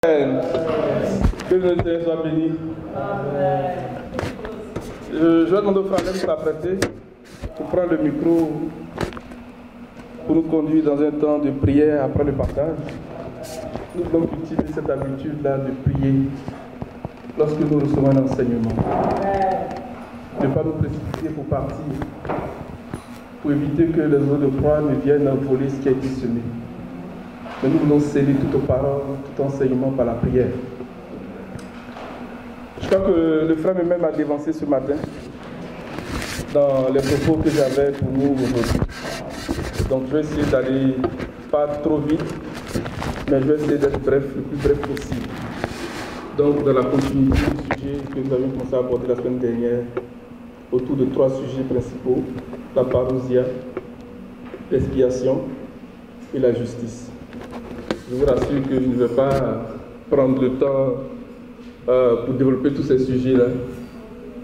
Que le Seigneur soit béni. Je vais demander au frère de s'apprêter pour prendre le micro pour nous conduire dans un temps de prière après le partage. Nous devons cultiver cette habitude-là de prier lorsque nous recevons un enseignement. Ne pas nous précipiter pour partir, pour éviter que les eaux de froid ne viennent voler ce qui a été semé. Mais nous voulons sceller toutes paroles, tout enseignement par la prière. Je crois que le frère même a dévancé ce matin dans les propos que j'avais pour nous aujourd'hui. Donc je vais essayer d'aller pas trop vite, mais je vais essayer d'être bref, le plus bref possible. Donc dans la continuité du sujet que nous avions commencé à aborder la semaine dernière, autour de 3 sujets principaux, la parousia, l'expiation et la justice. Je vous rassure que je ne vais pas prendre le temps pour développer tous ces sujets-là.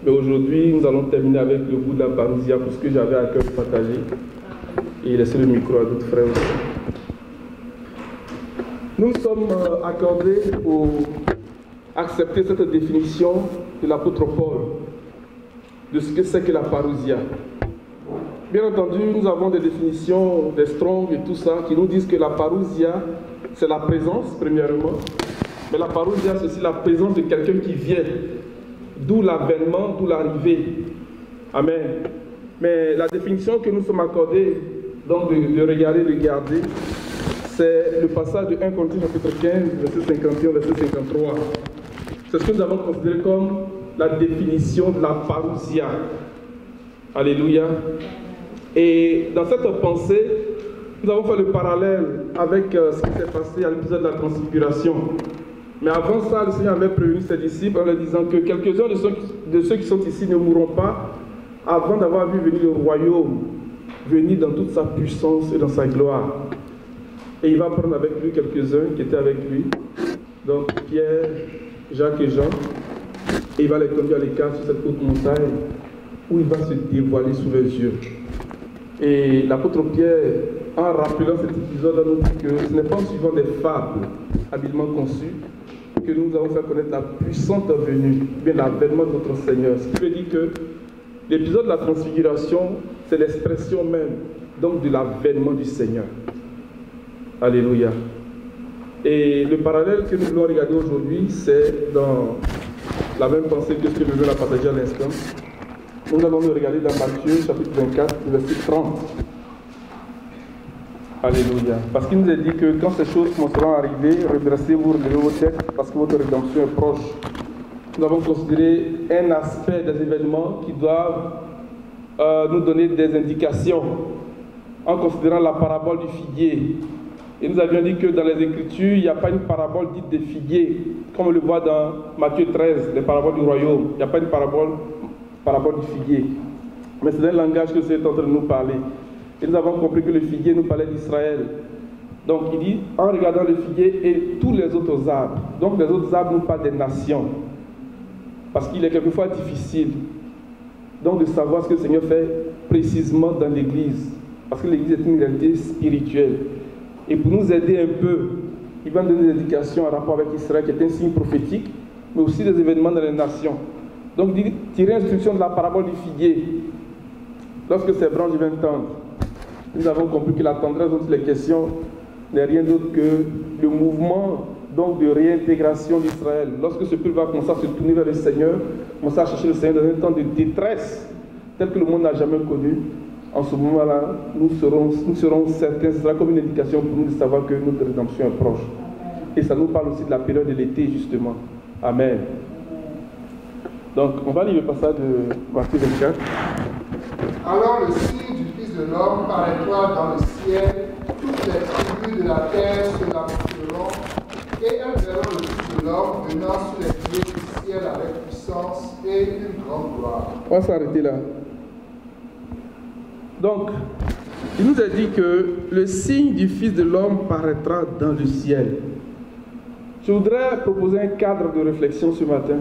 Mais aujourd'hui, nous allons terminer avec le bout de la parousia pour ce que j'avais à cœur de partager et laisser le micro à d'autres frères aussi. Nous sommes accordés pour accepter cette définition de l'apôtre Paul de ce que c'est que la parousia. Bien entendu, nous avons des définitions, des Strong et tout ça, qui nous disent que la parousia, c'est la présence, premièrement. Mais la parousia, c'est aussi la présence de quelqu'un qui vient. D'où l'avènement, d'où l'arrivée. Amen. Mais la définition que nous sommes accordés, donc de regarder, de garder, c'est le passage de 1 Corinthiens chapitre 15, verset 51, verset 53. C'est ce que nous avons considéré comme la définition de la parousia. Alléluia. Et dans cette pensée, nous avons fait le parallèle avec ce qui s'est passé à l'épisode de la transfiguration. Mais avant ça, le Seigneur avait prévenu ses disciples en leur disant que quelques-uns de ceux qui sont ici ne mourront pas avant d'avoir vu venir le royaume, venir dans toute sa puissance et dans sa gloire. Et il va prendre avec lui quelques-uns qui étaient avec lui, donc Pierre, Jacques et Jean, et il va les conduire à l'écart sur cette haute montagne où il va se dévoiler sous les yeux. Et l'apôtre Pierre, en rappelant cet épisode, a nous dit que ce n'est pas en suivant des fables habilement conçues que nous allons faire connaître la puissante venue, bien l'avènement de notre Seigneur. Ce qui veut dire que l'épisode de la transfiguration, c'est l'expression même donc de l'avènement du Seigneur. Alléluia. Et le parallèle que nous voulons regarder aujourd'hui, c'est dans la même pensée que ce que je viens de partager à l'instant. Nous allons nous regarder dans Matthieu chapitre 24, verset 30. Alléluia. Parce qu'il nous est dit que quand ces choses commenceront à arriver, redressez-vous, relevez vos têtes, parce que votre rédemption est proche. Nous avons considéré un aspect des événements qui doivent nous donner des indications, en considérant la parabole du figuier. Et nous avions dit que dans les Écritures, il n'y a pas une parabole dite des figuiers, comme on le voit dans Matthieu 13, les paraboles du royaume. Il n'y a pas une parabole du figuier. Mais c'est un langage que c'est en train de nous parler. Et nous avons compris que le figuier nous parlait d'Israël. Donc il dit, en regardant le figuier et tous les autres arbres. Donc les autres arbres nous parlent des nations. Parce qu'il est quelquefois difficile donc de savoir ce que le Seigneur fait précisément dans l'Église. Parce que l'Église est une réalité spirituelle. Et pour nous aider un peu, il va nous donner des indications en rapport avec Israël, qui est un signe prophétique, mais aussi des événements dans les nations. Donc, il dit, tirer instruction de la parabole du figuier. Lorsque ces branches viennent tendre, nous avons compris que la tendresse dont il est question n'est rien d'autre que le mouvement donc, de réintégration d'Israël. Lorsque ce peuple va commencer à se tourner vers le Seigneur, commencer à chercher le Seigneur dans un temps de détresse, tel que le monde n'a jamais connu, en ce moment-là, nous serons certains, ce sera comme une indication pour nous de savoir que notre rédemption est proche. Et ça nous parle aussi de la période de l'été, justement. Amen. Donc, on va lire le passage de Matthieu 24. Alors le signe du Fils de l'homme paraîtra dans le ciel, toutes les tribus de la terre se lamenteront, et elles verront le Fils de l'homme venant sur les nuées du ciel avec puissance et une grande gloire. On va s'arrêter là. Donc, il nous a dit que le signe du Fils de l'homme paraîtra dans le ciel. Je voudrais proposer un cadre de réflexion ce matin,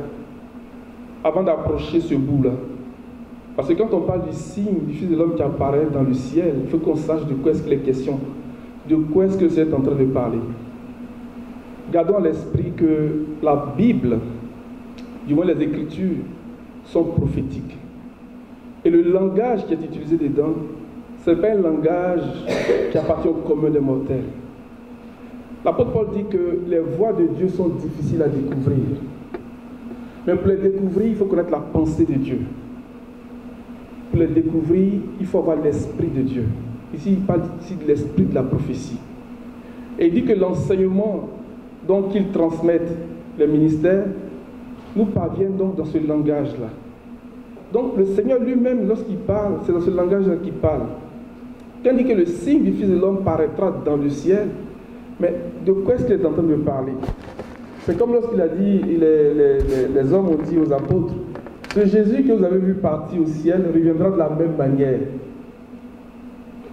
avant d'approcher ce bout-là. Parce que quand on parle du signe du Fils de l'homme qui apparaît dans le ciel, il faut qu'on sache de quoi est-ce qu'il est question. De quoi est-ce que c'est en train de parler. gardons à l'esprit que la Bible, du moins les Écritures, sont prophétiques. Et le langage qui est utilisé dedans, ce n'est pas un langage qui appartient au commun des mortels. L'apôtre Paul dit que les voies de Dieu sont difficiles à découvrir. Mais pour les découvrir, il faut connaître la pensée de Dieu. Pour les découvrir, il faut avoir l'esprit de Dieu. Ici, il parle ici de l'esprit de la prophétie. Et il dit que l'enseignement dont ils transmettent les ministères nous parvient donc dans ce langage-là. Donc le Seigneur lui-même, lorsqu'il parle, c'est dans ce langage-là qu'il parle. Quand il dit que le signe du Fils de l'homme paraîtra dans le ciel, mais de quoi est-ce qu'il est en train de parler? C'est comme lorsqu'il a dit, les hommes ont dit aux apôtres, ce Jésus que vous avez vu partir au ciel reviendra de la même manière.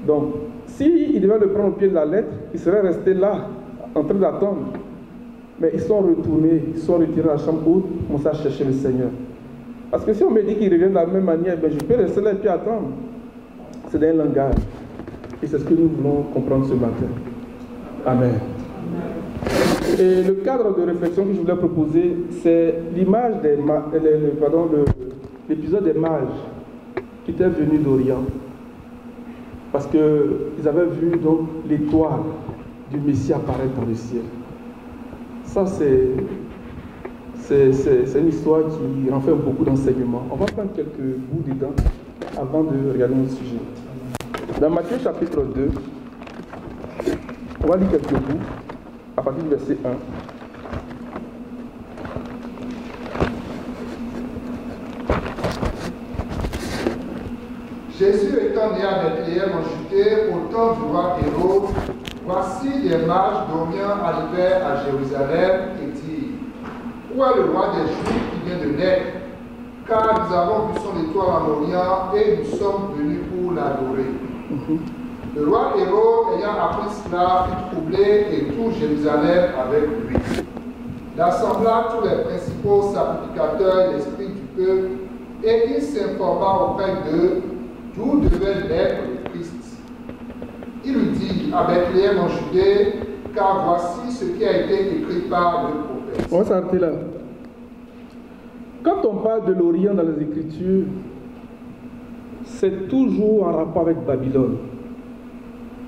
Donc, s'il devait le prendre au pied de la lettre, il serait resté là, en train d'attendre. Mais ils sont retournés, ils sont retirés à la chambre haute pour commencer à chercher le Seigneur. Parce que si on me dit qu'il revient de la même manière, ben je peux rester là et puis attendre. C'est d'un langage. Et c'est ce que nous voulons comprendre ce matin. Amen. Et le cadre de réflexion que je voulais proposer, c'est l'image l'épisode des mages qui étaient venus d'Orient. Parce qu'ils avaient vu donc l'étoile du Messie apparaître dans le ciel. Ça, c'est une histoire qui renferme beaucoup d'enseignements. On va prendre quelques bouts dedans avant de regarder notre sujet. Dans Matthieu chapitre 2, on va lire quelques bouts à partir du verset 1. Jésus étant né à Bethléem en Judée au temps du roi Hérode, voici des mages d'Orient arrivèrent à Jérusalem et dirent, où est le roi des Juifs qui vient de naître? Car nous avons vu son étoile en Orient et nous sommes venus pour l'adorer. Le roi Hérode, ayant appris cela, fut troublé et tout Jérusalem avec lui. Il assembla tous les principaux sacrificateurs et l'esprit du peuple et il s'informa auprès d'eux d'où devait naître le Christ. Il lui dit à Bethléem en Judée, car voici ce qui a été écrit par le prophète. On va s'arrêter là. Quand on parle de l'Orient dans les Écritures, c'est toujours en rapport avec Babylone.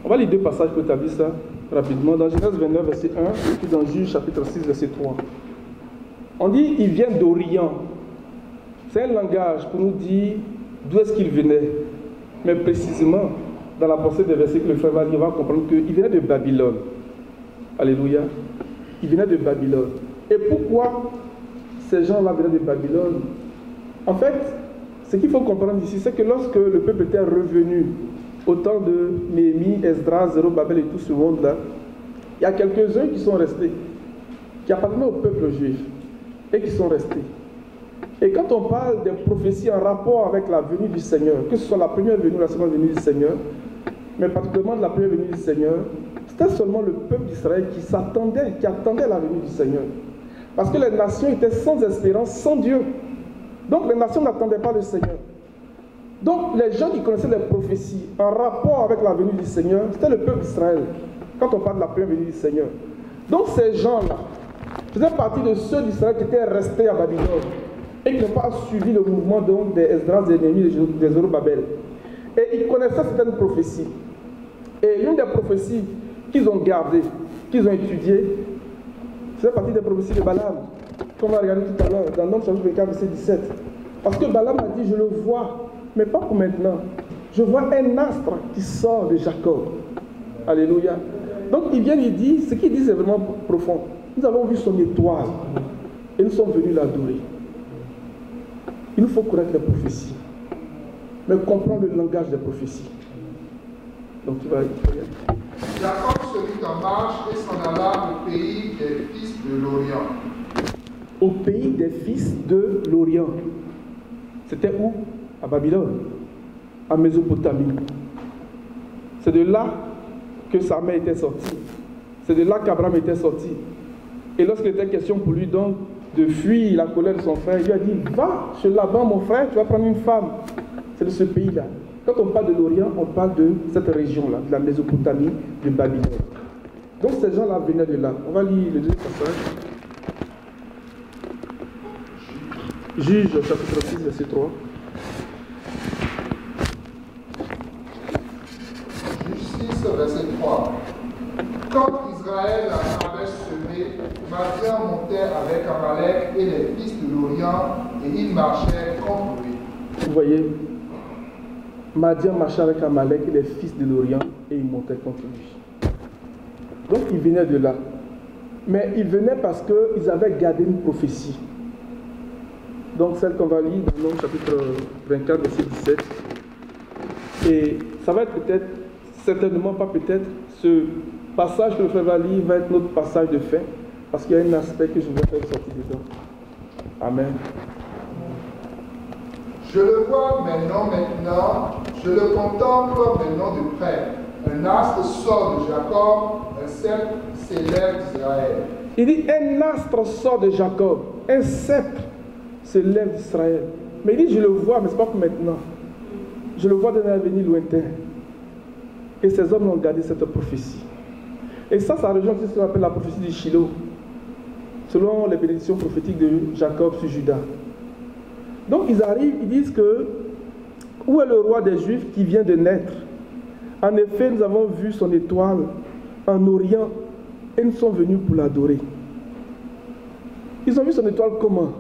On va lire deux passages pour établir ça rapidement. Dans Genèse 29, verset 1, et puis dans Juge chapitre 6, verset 3. On dit, il vient d'Orient. C'est un langage pour nous dire d'où est-ce qu'il venait. Mais précisément, dans la pensée des versets que le frère va lire, on va comprendre qu'il venait de Babylone. Alléluia. Il venait de Babylone. Et pourquoi ces gens-là venaient de Babylone? En fait, ce qu'il faut comprendre ici, c'est que lorsque le peuple était revenu au temps de Néhémie, Esdras, Zérubabel et tout ce monde-là, il y a quelques-uns qui sont restés, qui appartenaient au peuple juif, et qui sont restés. Et quand on parle des prophéties en rapport avec la venue du Seigneur, que ce soit la première venue ou la seconde venue du Seigneur, mais particulièrement de la première venue du Seigneur, c'était seulement le peuple d'Israël qui s'attendait, qui attendait la venue du Seigneur. Parce que les nations étaient sans espérance, sans Dieu. Donc les nations n'attendaient pas le Seigneur. Donc les gens qui connaissaient les prophéties en rapport avec la venue du Seigneur, c'était le peuple d'Israël, quand on parle de la première venue du Seigneur. Donc ces gens-là faisaient partie de ceux d'Israël qui étaient restés à Babylone et qui n'ont pas suivi le mouvement donc des Esdras, des Néhémie, des Zérubabel. Et ils connaissaient certaines prophéties. Et l'une des prophéties qu'ils ont gardées, qu'ils ont étudiées, c'est partie des prophéties de Balaam, comme on a regardé tout à l'heure, dans Nombre chapitre 24, verset 17. Parce que Balaam a dit, je le vois, mais pas pour maintenant. Je vois un astre qui sort de Jacob. Alléluia. Donc il vient, il dit, ce qu'il dit c'est vraiment profond. Nous avons vu son étoile et nous sommes venus l'adorer. Il nous faut connaître les prophéties, mais comprendre le langage des prophéties. Donc tu vas y aller. Jacob se mit en marche et s'en alla au pays des fils de l'Orient. Au pays des fils de l'Orient. C'était où? À Babylone, à Mésopotamie. C'est de là que sa mère était sortie. C'est de là qu'Abraham était sorti. Et lorsqu'il était question pour lui donc de fuir la colère de son frère, il lui a dit, va chez Laban mon frère, tu vas prendre une femme. C'est de ce pays-là. Quand on parle de l'Orient, on parle de cette région-là, de la Mésopotamie, de Babylone. Donc ces gens-là venaient de là. On va lire le deuxième passage. Juge chapitre 6, verset 3. Juge 6, verset 3. Quand Israël avait semé, Madian montait avec Amalek et les fils de l'Orient, et ils marchaient contre lui. Vous voyez, Madian marchait avec Amalek et les fils de l'Orient, et ils montaient contre lui. Donc ils venaient de là. Mais ils venaient parce qu'ils avaient gardé une prophétie. Donc celle qu'on va lire dans Nombre chapitre 24, verset 17. Et ça va être peut-être, certainement pas peut-être, ce passage que le frère va lire va être notre passage de fin, parce qu'il y a un aspect que je vais faire sortir dedans. Amen. Je le vois maintenant, je le contemple maintenant de près. Un astre sort de Jacob, un sceptre s'élève d'Israël. Il dit, un astre sort de Jacob, un sceptre s'élève d'Israël. Mais il dit, je le vois, mais ce n'est pas pour maintenant. Je le vois dans un avenir lointain. Et ces hommes ont gardé cette prophétie. Et ça rejoint ce qu'on appelle la prophétie de Shiloh, selon les bénédictions prophétiques de Jacob sur Juda. Donc ils arrivent, ils disent que, où est le roi des Juifs qui vient de naître? En effet, nous avons vu son étoile en Orient et nous sommes venus pour l'adorer. Ils ont vu son étoile comment?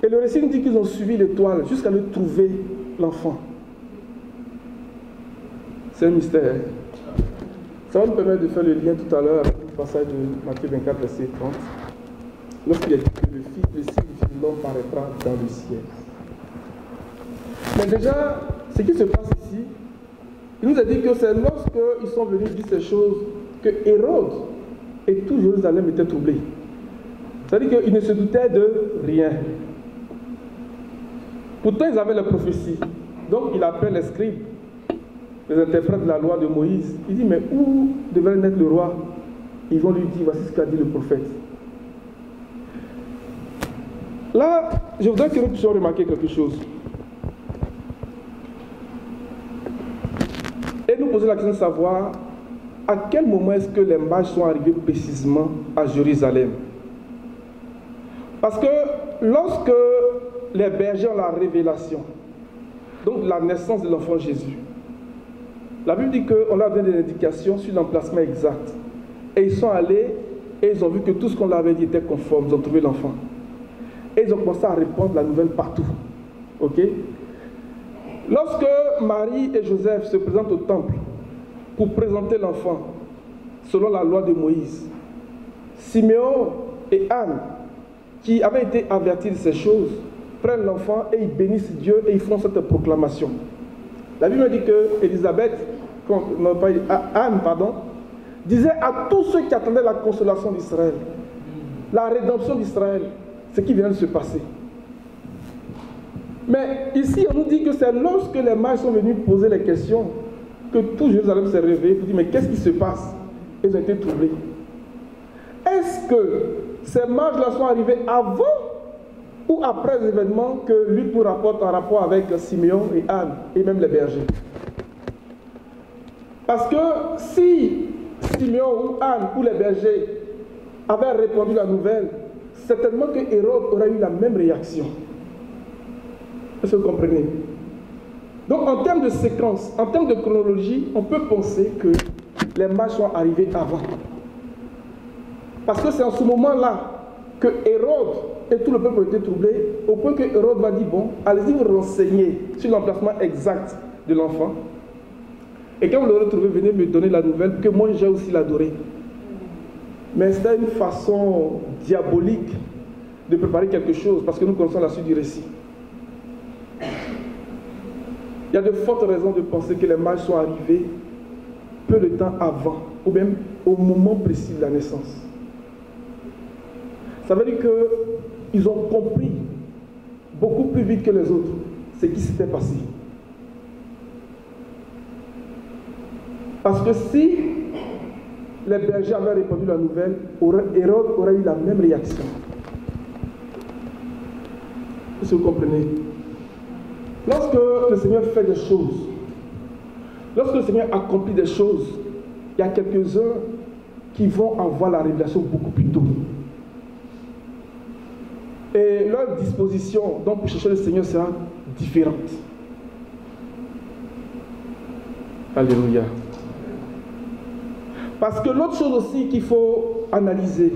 Et le récit nous dit qu'ils ont suivi l'étoile jusqu'à le trouver, l'enfant. C'est un mystère. Ça va nous permettre de faire le lien tout à l'heure avec le passage de Matthieu 24, verset 30. Lorsqu'il a dit que le signe du Fils de l'homme paraîtra dans le ciel. Mais déjà, ce qui se passe ici, il nous a dit que c'est lorsqu'ils sont venus dire ces choses que Hérode et tout Jérusalem étaient troublés. C'est-à-dire qu'ils ne se doutaient de rien. Pourtant, ils avaient la prophétie. Donc, il appelle les scribes, les interprètes de la loi de Moïse. Il dit, mais où devrait naître le roi? Ils vont lui dire, voici ce qu'a dit le prophète. Là, je voudrais que nous puissions remarquer quelque chose. Et nous poser la question de savoir à quel moment est-ce que les mages sont arrivés précisément à Jérusalem. Parce que lorsque les bergers ont la révélation, donc la naissance de l'enfant Jésus, la Bible dit qu'on leur a donné des indications sur l'emplacement exact. Et ils sont allés et ils ont vu que tout ce qu'on leur avait dit était conforme. Ils ont trouvé l'enfant. Et ils ont commencé à répandre la nouvelle partout. Ok? Lorsque Marie et Joseph se présentent au temple pour présenter l'enfant, selon la loi de Moïse, Siméon et Anne, qui avaient été avertis de ces choses, prennent l'enfant et ils bénissent Dieu et ils font cette proclamation. La Bible dit que Anne, disait à tous ceux qui attendaient la consolation d'Israël, la rédemption d'Israël, ce qui vient de se passer. Mais ici, on nous dit que c'est lorsque les mages sont venus poser les questions que tout Jérusalem s'est réveillé pour dire, mais qu'est-ce qui se passe? Ils ont été troublés. Est-ce que ces mages-là sont arrivés avant ou après les événements que Luc nous rapporte en rapport avec Siméon et Anne et même les bergers? Parce que si Siméon ou Anne ou les bergers avaient répondu la nouvelle, certainement que Hérode aurait eu la même réaction. Est-ce que vous comprenez? Donc en termes de séquence, en termes de chronologie, on peut penser que les mages sont arrivés avant. Parce que c'est en ce moment-là que Hérode et tout le peuple ont été troublés, au point que Hérode va dire, bon, allez-y vous renseigner sur l'emplacement exact de l'enfant. Et quand vous l'aurez trouvé, venez me donner la nouvelle, que moi j'ai aussi l'adoré. Mais c'était une façon diabolique de préparer quelque chose, parce que nous connaissons la suite du récit. Il y a de fortes raisons de penser que les mages sont arrivés peu de temps avant, ou même au moment précis de la naissance. Ça veut dire qu'ils ont compris beaucoup plus vite que les autres ce qui s'était passé. Parce que si les bergers avaient répondu la nouvelle, Hérode aurait eu la même réaction. Est-ce que vous comprenez? Lorsque le Seigneur fait des choses, lorsque le Seigneur accomplit des choses, il y a quelques-uns qui vont avoir la révélation beaucoup plus tôt. Et leur disposition, donc pour chercher le Seigneur, sera différente. Alléluia. Parce que l'autre chose aussi qu'il faut analyser,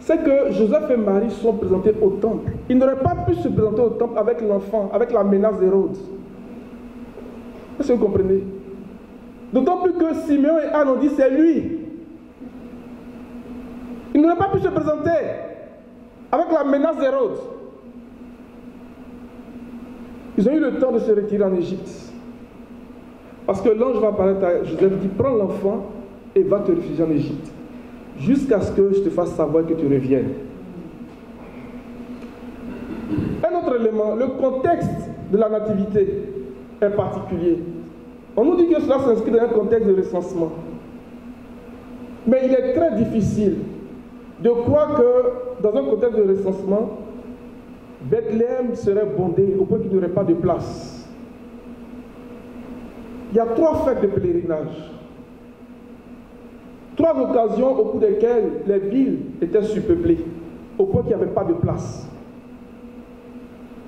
c'est que Joseph et Marie sont présentés au temple. Ils n'auraient pas pu se présenter au temple avec l'enfant, avec la menace d'Hérode. Est-ce que vous comprenez? D'autant plus que Simeon et Anne ont dit c'est lui. Ils n'auraient pas pu se présenter avec la menace d'Hérode. Ils ont eu le temps de se retirer en Égypte. Parce que l'ange va apparaître à Joseph, dit prends l'enfant et va te réfugier en Égypte. Jusqu'à ce que je te fasse savoir que tu reviennes. Un autre élément, le contexte de la nativité est particulier. On nous dit que cela s'inscrit dans un contexte de recensement. Mais il est très difficile de croire que dans un contexte de recensement, Bethléem serait bondé au point qu'il n'y aurait pas de place. Il y a 3 fêtes de pèlerinage. 3 occasions au cours desquelles les villes étaient surpeuplées, au point qu'il n'y avait pas de place.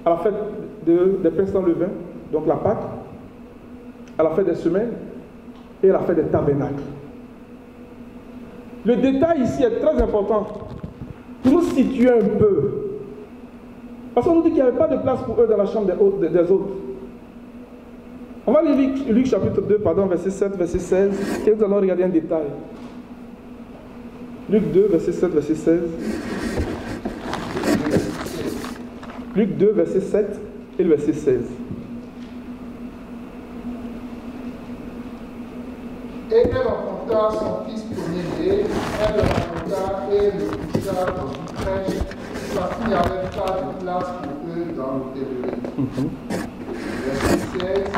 À la fête des pains sans levain, donc la Pâque, à la fête des semaines et à la fête des tabernacles. Le détail ici est très important pour nous situer un peu. Parce qu'on nous dit qu'il n'y avait pas de place pour eux dans la chambre des autres. On va lire Luc chapitre 2, verset 7, verset 16, et nous allons regarder un détail. Luc 2, verset 7, verset 16. Luc 2, verset 7 et le verset 16. Et elle enfanta son fils premier-né, elle l'enfanta et le coucha dans une crèche, parce qu'il n'y avait pas de place pour eux dans l'hôtellerie. Verset 16.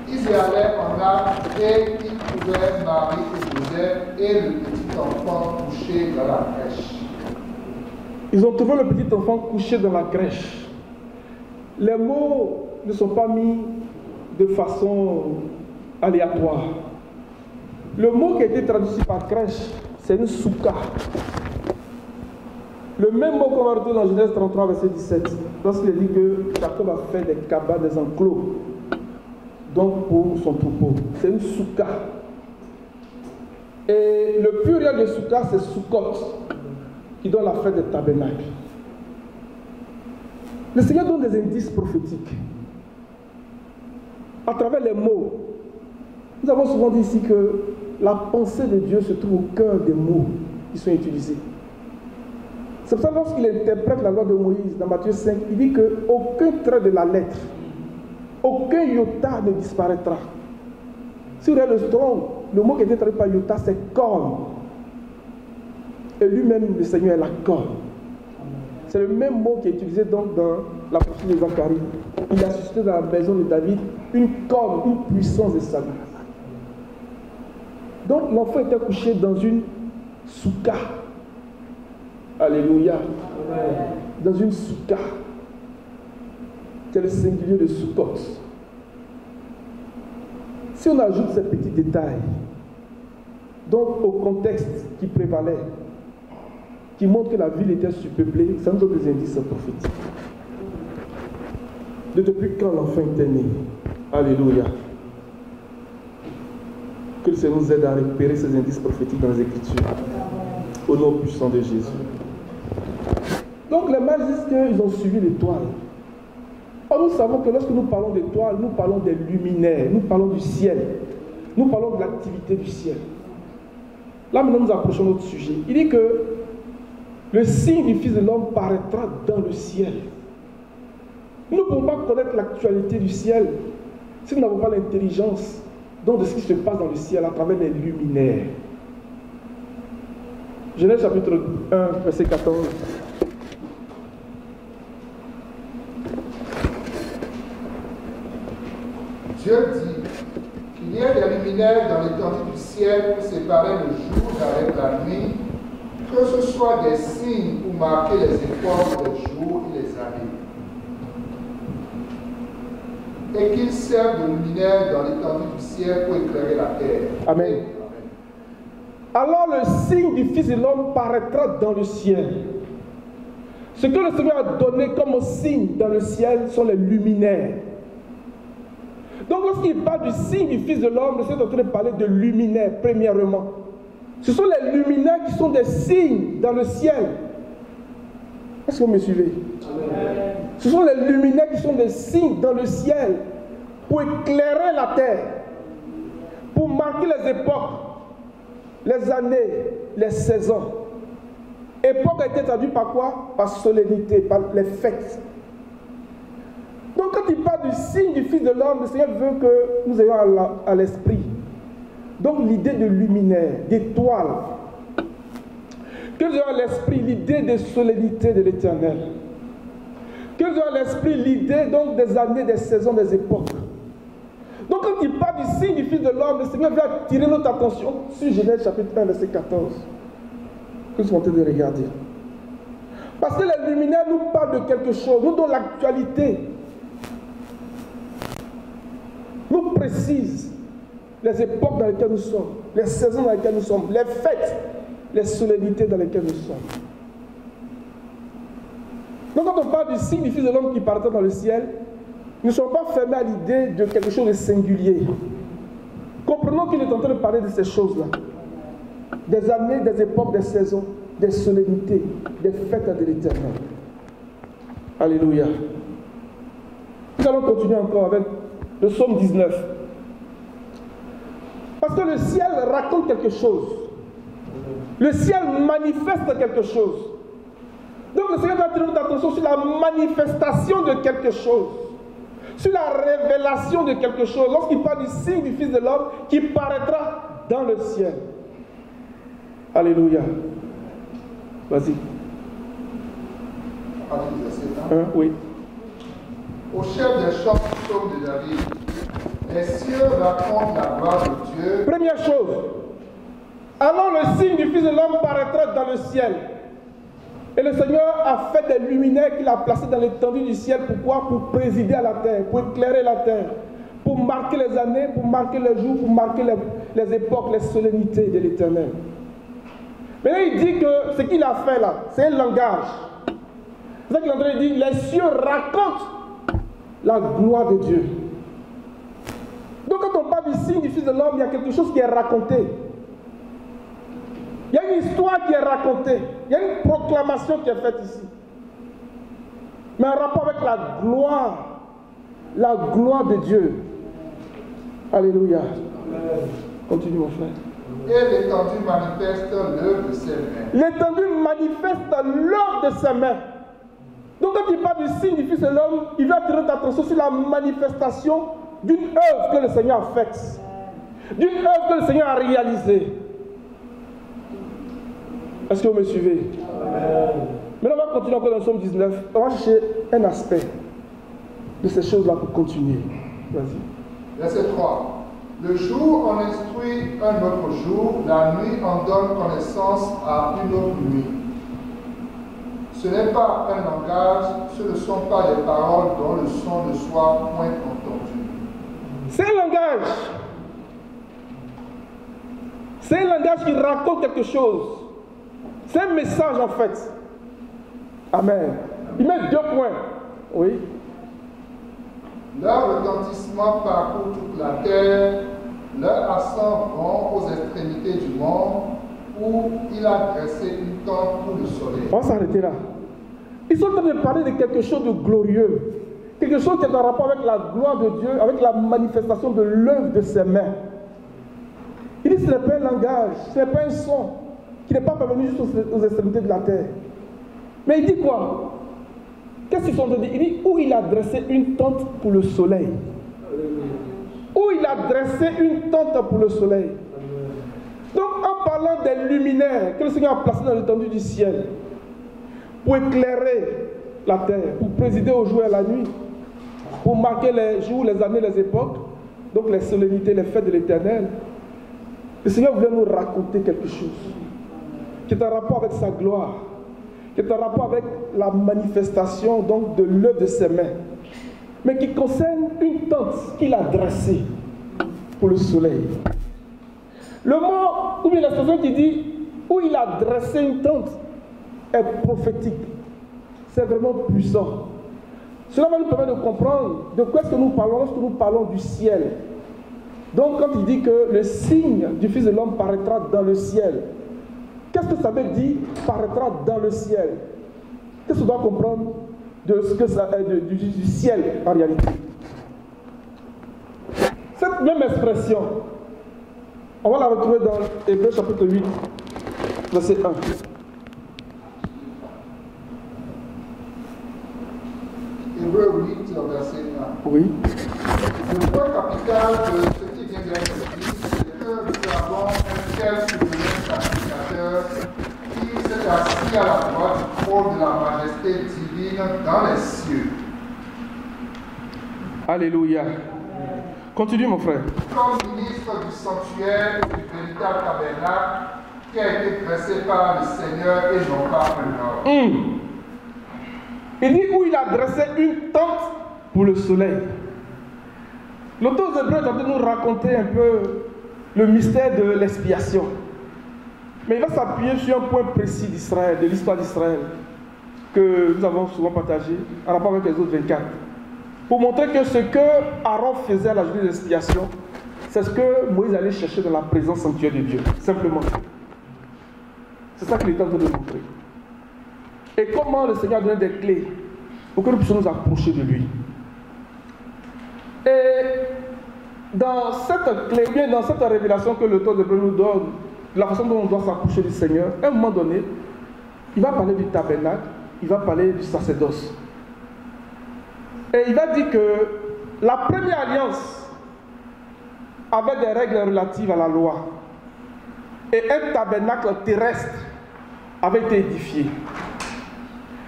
Ils y allaient en arbre et ils trouvèrent Marie et Joseph et le petit enfant couché dans la crèche. Ils ont trouvé le petit enfant couché dans la crèche. Les mots ne sont pas mis de façon aléatoire. Le mot qui a été traduit par crèche, c'est une souka. Le même mot qu'on va retrouver dans Genèse 33, verset 17, lorsqu'il dit que Jacob a fait des cabanes, des enclos, donc pour son troupeau. C'est une souka. Et le pluriel de souka, c'est soukot, qui donne la fête des tabernacles. Le Seigneur donne des indices prophétiques. À travers les mots, nous avons souvent dit ici que la pensée de Dieu se trouve au cœur des mots qui sont utilisés. C'est pour ça que lorsqu'il interprète la loi de Moïse dans Matthieu 5, il dit qu'aucun trait de la lettre, aucun iota ne disparaîtra. Si vous regardez le Strong, le mot qui a été traduit par iota, c'est corne. Et lui-même, le Seigneur, est la corne. C'est le même mot qui est utilisé donc dans la prophétie de Zacharie. Il a suscité dans la maison de David une corne, une puissance de salut. Donc l'enfant était couché dans une souka. Alléluia. Dans une souka. C'est le singulier de Soukot. Si on ajoute ces petits détails, donc au contexte qui prévalait, qui montre que la ville était surpeuplée, ça nous donne des indices prophétiques. Depuis quand l'enfant était né? Alléluia. Que le Seigneur nous aide à récupérer ces indices prophétiques dans les Écritures. Au nom puissant de Jésus. Donc les mages disent qu'ils ont suivi l'étoile. Or nous savons que lorsque nous parlons d'étoile, nous parlons des luminaires, nous parlons du ciel, nous parlons de l'activité du ciel. Là maintenant nous approchons notre sujet. Il dit que le signe du Fils de l'homme paraîtra dans le ciel. Nous ne pouvons pas connaître l'actualité du ciel si nous n'avons pas l'intelligence de ce qui se passe dans le ciel à travers les luminaires. Genèse chapitre 1, verset 14. Dieu dit qu'il y ait des luminaires dans l'étendue du ciel pour séparer le jour d'avec la nuit, que ce soit des signes pour marquer les efforts des jours et les années. et qu'il serve de luminaire dans l'étendue du ciel pour éclairer la terre. Amen. Alors le signe du Fils de l'homme paraîtra dans le ciel. Ce que le Seigneur a donné comme signe dans le ciel sont les luminaires. Donc lorsqu'il parle du signe du Fils de l'homme, le Seigneur est en train de parler de luminaires, premièrement. Ce sont les luminaires qui sont des signes dans le ciel. Est-ce que vous me suivez? Amen. Ce sont les luminaires qui sont des signes dans le ciel pour éclairer la terre, pour marquer les époques, les années, les saisons. Époque a été traduite par quoi? Par solennité, par les fêtes. Donc quand il parle du signe du Fils de l'homme, le Seigneur veut que nous ayons à l'esprit. Donc l'idée de luminaire, d'étoile. Que nous ayons à l'esprit l'idée de solennité de l'Éternel. Que nous ayons à l'esprit l'idée donc des années, des saisons, des époques. Donc quand il parle du signe du Fils de l'homme, le Seigneur veut attirer notre attention sur Genèse chapitre 1, verset 14. Que nous sommes en train de regarder. Parce que les luminaires nous parlent de quelque chose, nous donnent l'actualité. Nous précisent les époques dans lesquelles nous sommes, les saisons dans lesquelles nous sommes, les fêtes, les solennités dans lesquelles nous sommes. Donc quand on parle du signe du Fils de l'homme qui paraîtra dans le ciel, nous ne sommes pas fermés à l'idée de quelque chose de singulier. Comprenons qu'il est en train de parler de ces choses-là. Des années, des époques, des saisons, des solennités, des fêtes de l'Éternel. Alléluia. Nous allons continuer encore avec le psaume 19. Parce que le ciel raconte quelque chose. Le ciel manifeste quelque chose. Donc le Seigneur va attirer notre attention sur la manifestation de quelque chose. Sur la révélation de quelque chose. Lorsqu'il parle du signe du Fils de l'homme qui paraîtra dans le ciel. Alléluia. Vas-y. Oui. Au chef des chants du psaume de David, les cieux racontent la gloire de Dieu. Première chose. Alors le signe du Fils de l'homme paraîtra dans le ciel. Et le Seigneur a fait des luminaires qu'il a placés dans l'étendue du ciel. Pourquoi? Pour présider à la terre, pour éclairer la terre, pour marquer les années, pour marquer les jours, pour marquer les époques, les solennités de l'Éternel. Maintenant, il dit que ce qu'il a fait là, c'est un langage. C'est ça qu'il est en train de dire, les cieux racontent la gloire de Dieu. Donc quand on parle du signe du Fils de l'homme, il y a quelque chose qui est raconté. Il y a une histoire qui est racontée. Il y a une proclamation qui est faite ici. Mais en rapport avec la gloire de Dieu. Alléluia. Continue mon frère. Et l'étendue manifeste l'œuvre de ses mains. L'étendue manifeste l'œuvre de ses mains. Donc quand il parle du signe du Fils de l'homme, il va attirer notre attention sur la manifestation d'une œuvre que le Seigneur a faite. D'une œuvre que le Seigneur a réalisée. Est-ce que vous me suivez? Amen. Maintenant, on va continuer encore dans le psaume 19. On va chercher un aspect de ces choses-là pour continuer. Vas-y. Verset 3. Le jour on instruit un autre jour, la nuit on donne connaissance à une autre nuit. Ce n'est pas un langage, ce ne sont pas des paroles dont le son ne soit point entendu. C'est un langage. C'est un langage qui raconte quelque chose. C'est un message en fait. Amen. Il met 2 points. Oui. Leur retentissement parcourt toute la terre, leur accent vont aux extrémités du monde, où il a dressé une tente pour le soleil. On va s'arrêter là. Ils sont en train de parler de quelque chose de glorieux. Quelque chose qui est en rapport avec la gloire de Dieu, avec la manifestation de l'œuvre de ses mains. Il dit que ce n'est pas un langage, ce n'est pas un son, qui n'est pas parvenu juste aux extrémités de la terre. Mais il dit quoi? Qu'est-ce qu'ils sont en train de dire? Il dit où il a dressé une tente pour le soleil. Où il a dressé une tente pour le soleil. Donc en parlant des luminaires que le Seigneur a placés dans l'étendue du ciel, pour éclairer la terre, pour présider au jour et à la nuit, pour marquer les jours, les années, les époques, donc les solennités, les fêtes de l'Éternel, le Seigneur voulait nous raconter quelque chose qui est en rapport avec sa gloire, qui est en rapport avec la manifestation donc de l'œuvre de ses mains. mais qui concerne une tente qu'il a dressée pour le soleil. Le mot, ou bien la expression qui dit où il a dressé une tente est prophétique. C'est vraiment puissant. Cela va nous permettre de comprendre de quoi est-ce que nous parlons lorsque nous parlons du ciel. Donc quand il dit que le signe du Fils de l'homme paraîtra dans le ciel, qu'est-ce que ça veut dire paraîtra dans le ciel? Qu'est-ce qu'on doit comprendre de ce que ça est du ciel en réalité? Cette même expression, on va la retrouver dans Hébreux chapitre 8, verset 1. Hébreux 8, verset 1. Oui. Le point capital de ce qui vient d'être dit, c'est que nous avons un tel souverain sacrificateur qui s'est assis à la droite du trône de la majesté divine dans les cieux. Alléluia. Continue mon frère. Comme ministre du sanctuaire et du véritable tabernacle qui a été dressé par le Seigneur et non par l'homme. Il dit où il a dressé une tente pour le soleil. L'auteur des Hébreux est en train de nous raconter un peu le mystère de l'expiation. Mais il va s'appuyer sur un point précis d'Israël, de l'histoire d'Israël, que nous avons souvent partagé en rapport avec les autres 24. Pour montrer que ce que Aaron faisait à la journée d'expiation, c'est ce que Moïse allait chercher dans la présence sanctuaire de Dieu. Simplement. C'est ça qu'il est en train de montrer. Et comment le Seigneur a donné des clés pour que nous puissions nous approcher de lui. Et dans cette clé, bien dans cette révélation que l'auteur de l'Hébreux nous donne, la façon dont on doit s'approcher du Seigneur, à un moment donné, il va parler du tabernacle, il va parler du sacerdoce. Et il va dire que la première alliance avait des règles relatives à la loi. Et un tabernacle terrestre avait été édifié.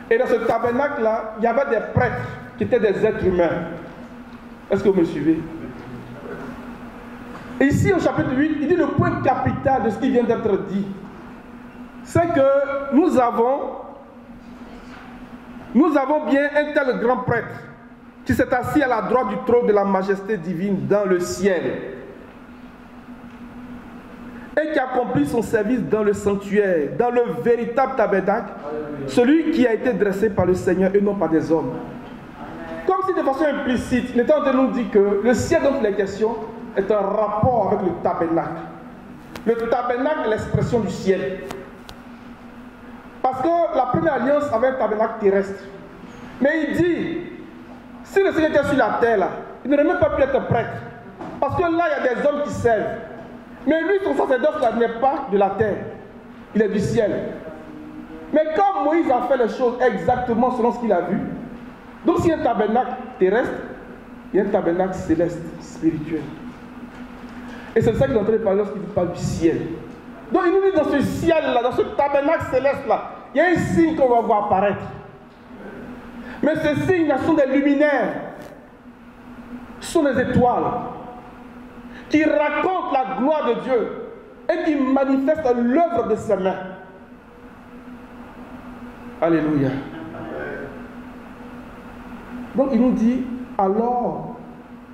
Et dans ce tabernacle-là, il y avait des prêtres qui étaient des êtres humains. Est-ce que vous me suivez? Et ici, au chapitre 8, il dit le point capital de ce qui vient d'être dit. C'est que nous avons bien un tel grand prêtre qui s'est assis à la droite du trône de la majesté divine dans le ciel et qui accomplit son service dans le sanctuaire, dans le véritable tabernacle, celui qui a été dressé par le Seigneur et non par des hommes. Comme si de façon implicite, il était en train de nous dire que le ciel dont il est question est un rapport avec le tabernacle. Le tabernacle est l'expression du ciel. Parce que la première alliance avait un tabernacle terrestre. Mais il dit, si le Seigneur était sur la terre, là, il n'aurait même pas pu être prêtre. Parce que là, il y a des hommes qui servent. Mais lui, son sacerdoce là n'est pas de la terre. Il est du ciel. Mais comme Moïse a fait les choses exactement selon ce qu'il a vu, donc s'il y a un tabernacle terrestre, il y a un tabernacle céleste, spirituel. Et c'est ça qu'il est en train de parler lorsqu'il parle du ciel. Donc il nous dit dans ce ciel-là, dans ce tabernacle céleste-là, il y a un signe qu'on va voir apparaître. Mais ces signes sont des luminaires, sont des étoiles, qui racontent la gloire de Dieu et qui manifestent l'œuvre de ses mains. Alléluia. Donc il nous dit, alors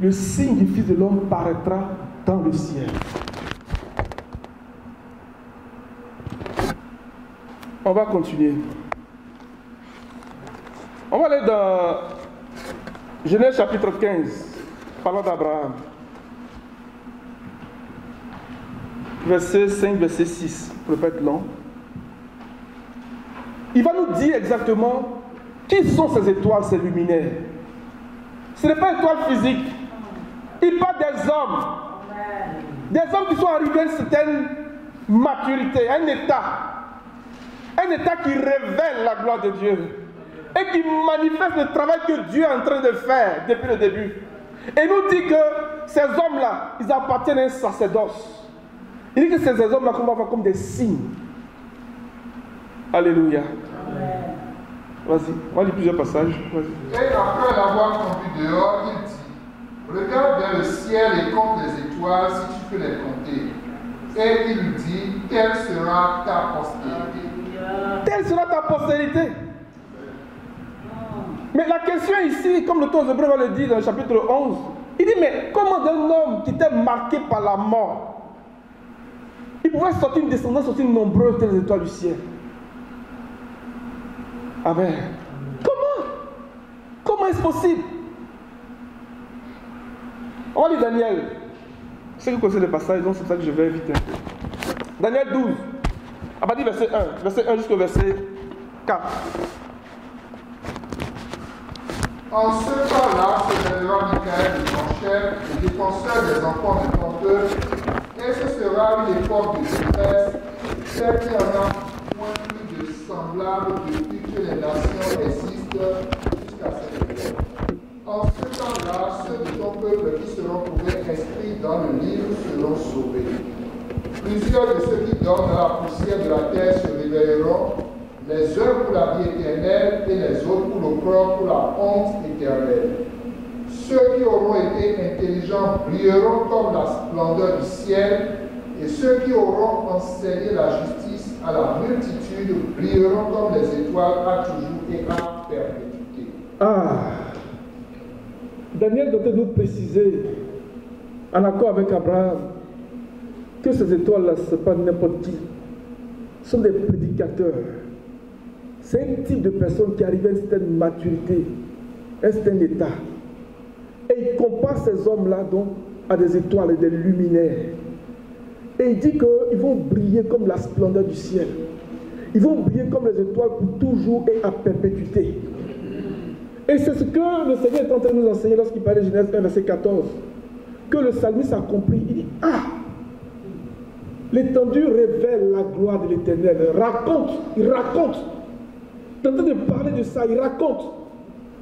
le signe du Fils de l'homme paraîtra dans le ciel. On va continuer. On va aller dans Genèse chapitre 15, parlant d'Abraham. Verset 5, verset 6, pour ne pas être long. Il va nous dire exactement qui sont ces étoiles, ces luminaires. Ce n'est pas une étoile physique. Il parle des hommes. Des hommes qui sont arrivés à une certaine maturité, à un état. Un état qui révèle la gloire de Dieu. Et qui manifeste le travail que Dieu est en train de faire depuis le début. Et nous dit que ces hommes-là, ils appartiennent à un sacerdoce. Il dit que ces hommes-là, qu'on va voir comme des signes. Alléluia. Vas-y, on va lire plusieurs passages. Et après l'avoir conduit dehors, il dit, regarde vers le ciel et compte les étoiles si tu peux les compter. Et il lui dit, quelle sera ta postérité? Telle sera ta postérité. Mais la question ici, comme l'auteur Hébreu va le dire dans le chapitre 11, il dit, mais comment d'un homme qui était marqué par la mort, il pouvait sortir une descendance aussi nombreuse que les étoiles du ciel? Amen. Comment est-ce possible? On va lire Daniel. Je sais que vous connaissez le passage, donc c'est ça que je vais éviter. Daniel 12, à partir du verset 1 jusqu'au verset 4. En ce temps-là, se lèvera Michael, le grand chef, le défenseur des enfants de ton peuple, et ce sera une époque de détresse, celle qui en a point plus de semblable depuis que les nations existent jusqu'à cette époque. En ce temps-là, ceux de ton peuple qui seront trouvés inscrits dans le livre seront sauvés. Plusieurs de ceux qui dorment dans la poussière de la terre se réveilleront, les uns pour la vie éternelle et les autres pour l'opprobre, pour la honte éternelle. Ceux qui auront été intelligents brilleront comme la splendeur du ciel, et ceux qui auront enseigné la justice à la multitude brilleront comme les étoiles à toujours et à perpétuité. Daniel doit nous préciser, en accord avec Abraham, que ces étoiles-là, ce n'est pas n'importe qui. Ce sont des prédicateurs. C'est un type de personne qui arrive à une certaine maturité, à un certain état. Et il compare ces hommes-là donc à des étoiles et des luminaires. Et il dit qu'ils vont briller comme la splendeur du ciel. Ils vont briller comme les étoiles pour toujours et à perpétuité. Et c'est ce que le Seigneur est en train de nous enseigner lorsqu'il parlait de Genèse 1, verset 14. Que le psalmiste a compris. Il dit, l'étendue révèle la gloire de l'Éternel. Il raconte. Il est en train de parler de ça, il raconte.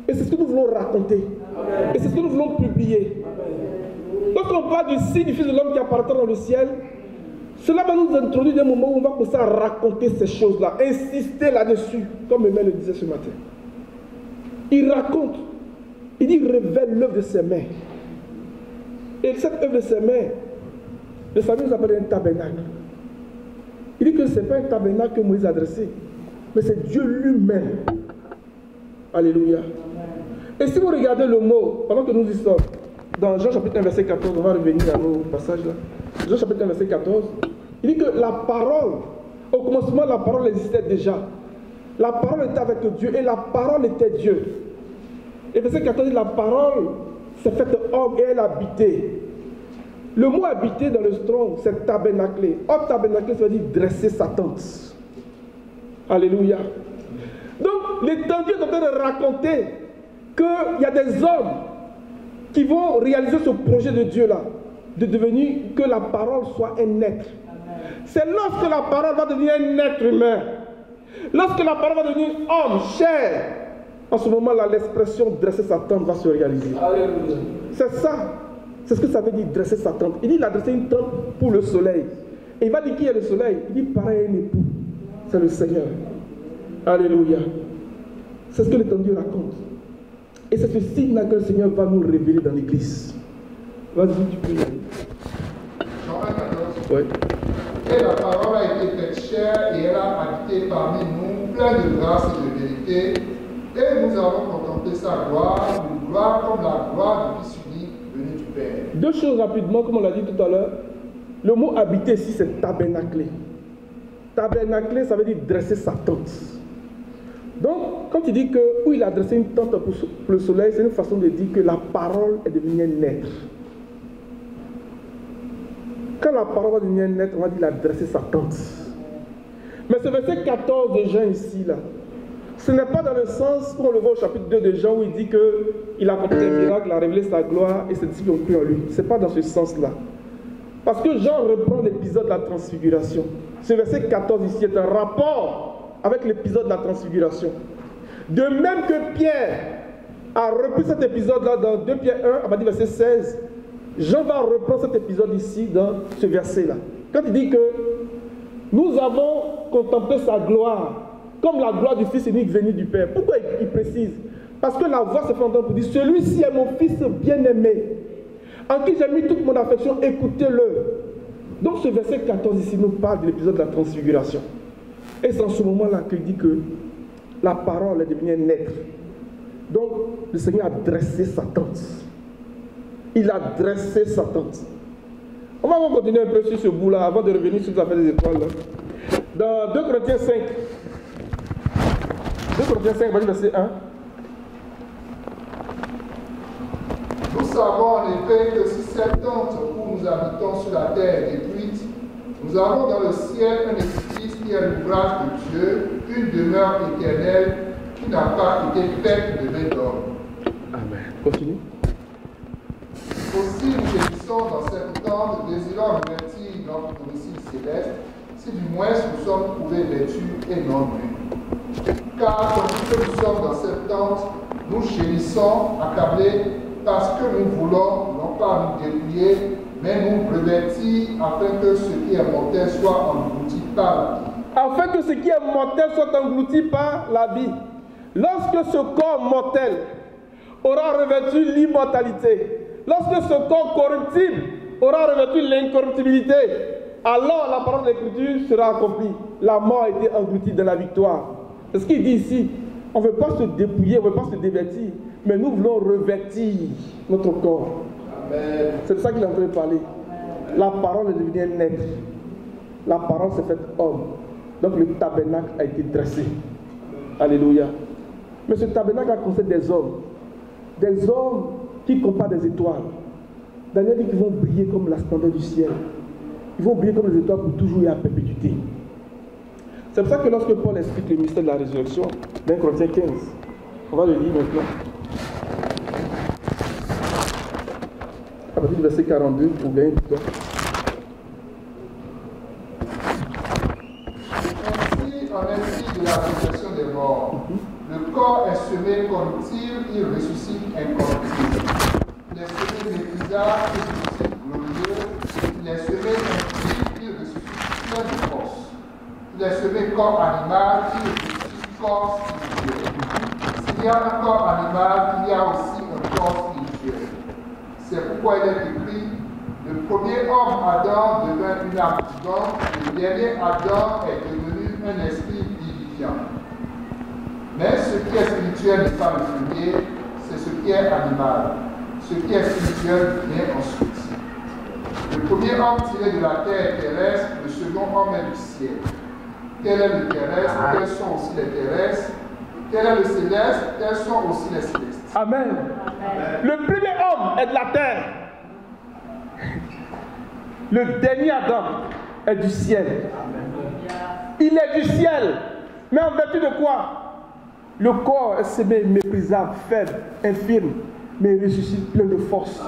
Et c'est ce que nous voulons raconter. Amen. Et c'est ce que nous voulons publier. Lorsqu'on parle du signe du Fils de l'homme qui apparaîtra dans le ciel, cela va nous introduire d'un moment où on va commencer à raconter ces choses-là, insister là-dessus, comme Emmanuel le disait ce matin. Il raconte, il dit, il révèle l'œuvre de ses mains. Et cette œuvre de ses mains, le Seigneur nous appelle un tabernacle. Il dit que ce n'est pas un tabernacle que Moïse a dressé, mais c'est Dieu lui-même. Alléluia. Et si vous regardez le mot, pendant que nous y sommes, dans Jean chapitre 1, verset 14, on va revenir à nos passages là. Jean chapitre 1, verset 14, il dit que la parole, au commencement, la parole existait déjà. La parole était avec Dieu et la parole était Dieu. Et verset 14 dit, la parole s'est faite homme et elle habitait. Le mot habiter dans le Strong, c'est tabernacler. Or, tabernacler, ça veut dire dresser sa tente. Alléluia. Donc, l'étendue est en train de raconter qu'il y a des hommes qui vont réaliser ce projet de Dieu-là, de devenir, que la parole soit un être. C'est lorsque la parole va devenir un être humain, lorsque la parole va devenir homme, chair, en ce moment-là, l'expression dresser sa tente va se réaliser. C'est ça. C'est ce que ça veut dire dresser sa tente. Il dit il a dressé une tente pour le soleil. Et il va dire qui est le soleil? Il dit pareil un époux. C'est le Seigneur. Alléluia. C'est ce que l'étendue raconte. Et c'est ce signe-là que le Seigneur va nous révéler dans l'église. Vas-y, tu peux y aller. Jean 1, 14. Oui. Et la parole a été faite chair et elle a habité parmi nous, plein de grâce et de vérité. Et nous avons contemplé sa gloire, une gloire comme la gloire du Fils unique venu du Père. Deux choses rapidement, comme on l'a dit tout à l'heure. Le mot habiter ici, c'est tabernacler. Tabernacler, ça veut dire dresser sa tente. Donc, quand il dit que, où il a dressé une tente pour le soleil, c'est une façon de dire que la parole est devenue un être. Quand la parole va devenir un être, on va dire qu'il a dressé sa tente. Mais ce verset 14 de Jean ici, là, ce n'est pas dans le sens où on le voit au chapitre 2 de Jean où il dit qu'il a accompli un miracle, il a révélé sa gloire et ses disciples ont cru en lui. Ce n'est pas dans ce sens-là. Parce que Jean reprend l'épisode de la transfiguration. Ce verset 14 ici est un rapport avec l'épisode de la transfiguration. De même que Pierre a repris cet épisode-là dans 2 Pierre 1, à partir du verset 16, Jean va reprendre cet épisode ici dans ce verset-là. Quand il dit que nous avons contemplé sa gloire, comme la gloire du Fils unique venu du Père. Pourquoi il précise? Parce que la voix se fait entendre pour dire, celui-ci est mon Fils bien-aimé, en qui j'ai mis toute mon affection, écoutez-le. Donc ce verset 14 ici nous parle de l'épisode de la transfiguration. Et c'est en ce moment-là qu'il dit que la parole est devenue un être. Donc, le Seigneur a dressé sa tente. Il a dressé sa tente. On va continuer un peu sur ce bout-là avant de revenir sur l'affaire des étoiles. Là. Dans 2 Corinthiens 5, 2 Corinthiens 5, verset 1. Nous savons en effet que si cette tente où nous habitons sur la terre est détruite, nous avons dans le ciel un édifice qui est l'ouvrage de Dieu, une demeure éternelle qui n'a pas été faite de main d'homme. Amen. Continue. Aussi nous gémissons dans cette tente, désirant revêtir notre domicile céleste, si du moins nous sommes trouvés vêtus et non nus. Car tandis que nous sommes dans cette tente, nous gémissons, accablés, parce que nous voulons non pas nous dépouiller, mais nous revêtir afin que ce qui est mortel soit englouti par la vie. Afin que ce qui est mortel soit englouti par la vie. Lorsque ce corps mortel aura revêtu l'immortalité, lorsque ce corps corruptible aura revêtu l'incorruptibilité, alors la parole de l'Écriture sera accomplie. La mort a été engloutie dans la victoire. C'est ce qu'il dit ici. On ne veut pas se dépouiller, on ne veut pas se dévêtir, mais nous voulons revêtir notre corps. Amen. C'est de ça qu'il est en train de parler. La parole est devenue un être. La parole s'est faite homme. Donc le tabernacle a été dressé. Alléluia. Mais ce tabernacle a concerné des hommes. Des hommes qui comparent des étoiles. Daniel dit qu'ils vont briller comme la splendeur du ciel. Ils vont briller comme les étoiles pour toujours et à perpétuité. C'est pour ça que lorsque Paul explique le mystère de la résurrection, dans Corinthiens 15, on va le lire maintenant. À partir du verset 42, pour gagner du temps. Ainsi, en ainsi de la résurrection des morts, le corps est semé corruptible, il ressuscite incorruptible. Il est semé méprisable, il ressuscite glorieux. Il est semé impie, il ressuscite plein de force. Il est semé corps animal, il ressuscite corps spirituel. S'il y a un corps animal, il y a aussi un corps spirituel. C'est pourquoi il est écrit, le premier homme, Adam, devint une âme vivante, le dernier Adam est devenu un esprit vivifiant. Mais ce qui est spirituel n'est pas le premier, c'est ce qui est animal. Ce qui est spirituel vient ensuite. Le premier homme tiré de la terre terrestre, le second homme est du ciel. Quel est le terrestre? Quels sont aussi les terrestres? Quel est le céleste? Quels sont aussi les célestes? Amen. Amen. Le premier homme est de la terre. Le dernier Adam est du ciel. Amen. Il est du ciel. Mais en vertu de quoi? Le corps est semé méprisable, faible, infirme, mais il ressuscite plein de force,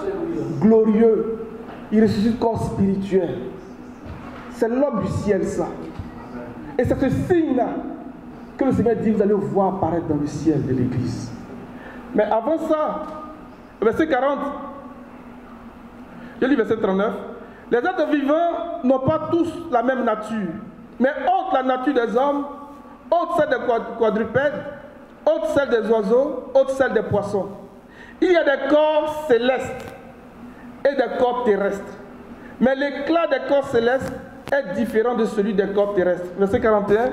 glorieux. Il ressuscite corps spirituel. C'est l'homme du ciel, ça. Et c'est ce signe-là que le Seigneur dit, vous allez voir apparaître dans le ciel de l'Église. Mais avant ça, verset 40, je lis verset 39, les êtres vivants n'ont pas tous la même nature, mais autre la nature des hommes, autre celle des quadrupèdes, autre celle des oiseaux, autre celle des poissons. Il y a des corps célestes et des corps terrestres. Mais l'éclat des corps célestes est différent de celui des corps terrestres. Verset 41.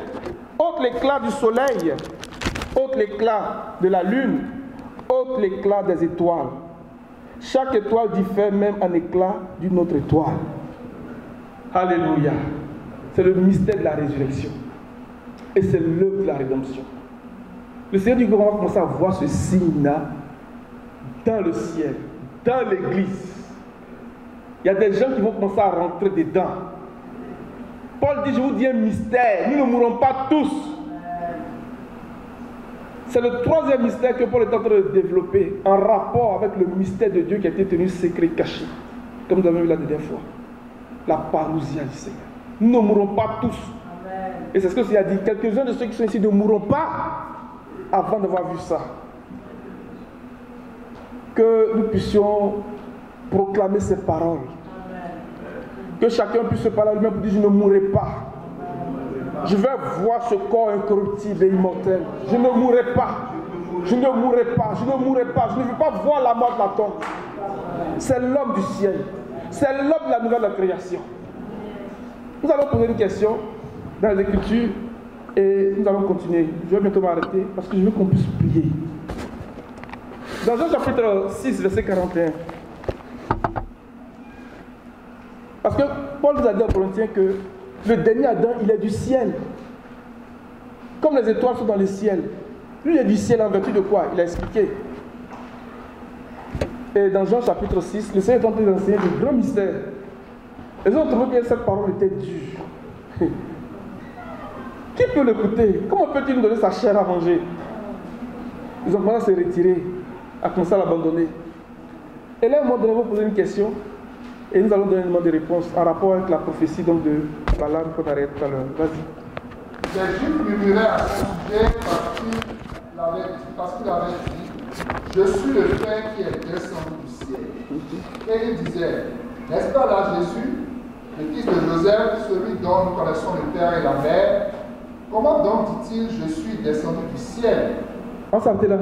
Autre l'éclat du soleil, autre l'éclat de la lune, autre l'éclat des étoiles. Chaque étoile diffère même en éclat d'une autre étoile. Alléluia. C'est le mystère de la résurrection. Et c'est l'œuvre de la rédemption. Le Seigneur dit qu'on va commencer à voir ce signe-là dans le ciel, dans l'église. Il y a des gens qui vont commencer à rentrer dedans. Paul dit, je vous dis un mystère, nous ne mourrons pas tous. C'est le troisième mystère que Paul est en train de développer en rapport avec le mystère de Dieu qui a été tenu secret, caché. Comme nous avons vu la dernière fois. La parousia du Seigneur. Nous ne mourrons pas tous. Amen. Et c'est ce que le Seigneur a dit. Quelques-uns de ceux qui sont ici ne mourront pas avant d'avoir vu ça. Que nous puissions proclamer ces paroles. Que chacun puisse se parler à lui-même pour dire, je ne mourrai pas. Je vais voir ce corps incorruptible et immortel. Je ne mourrai pas. Je ne mourrai pas. Je ne mourrai pas. Je ne veux pas voir la mort m'attendre. C'est l'homme du ciel. C'est l'homme de la nouvelle création. Nous allons poser une question dans les Écritures et nous allons continuer. Je vais bientôt m'arrêter parce que je veux qu'on puisse prier. Dans Jean chapitre 6, verset 41. Parce que Paul nous a dit en Corinthiens que le dernier Adam, il est du ciel. Comme les étoiles sont dans le ciel. Lui, il est du ciel en vertu de quoi? Il a expliqué. Et dans Jean chapitre 6, le Seigneur est en train d'enseigner de grands mystères. Les autres trouvent que cette parole était dure. Qui peut l'écouter? Comment peut-il nous donner sa chair à manger? Ils ont commencé à se retirer, à commencer à l'abandonner. Et là, moi, nous allons poser une question et nous allons donner des réponses en rapport avec la prophétie donc, de Balaam qu'on a arrêté tout à l'heure. Vas-y. Les Juifs murmuraient à son sujet parce qu'il avait dit je suis le Père qui est descendu du ciel. Et il disait, n'est-ce pas là Jésus, le fils de Joseph, celui dont nous connaissons le Père et la Mère? Comment donc dit-il, je suis descendu du ciel? On s'arrête là.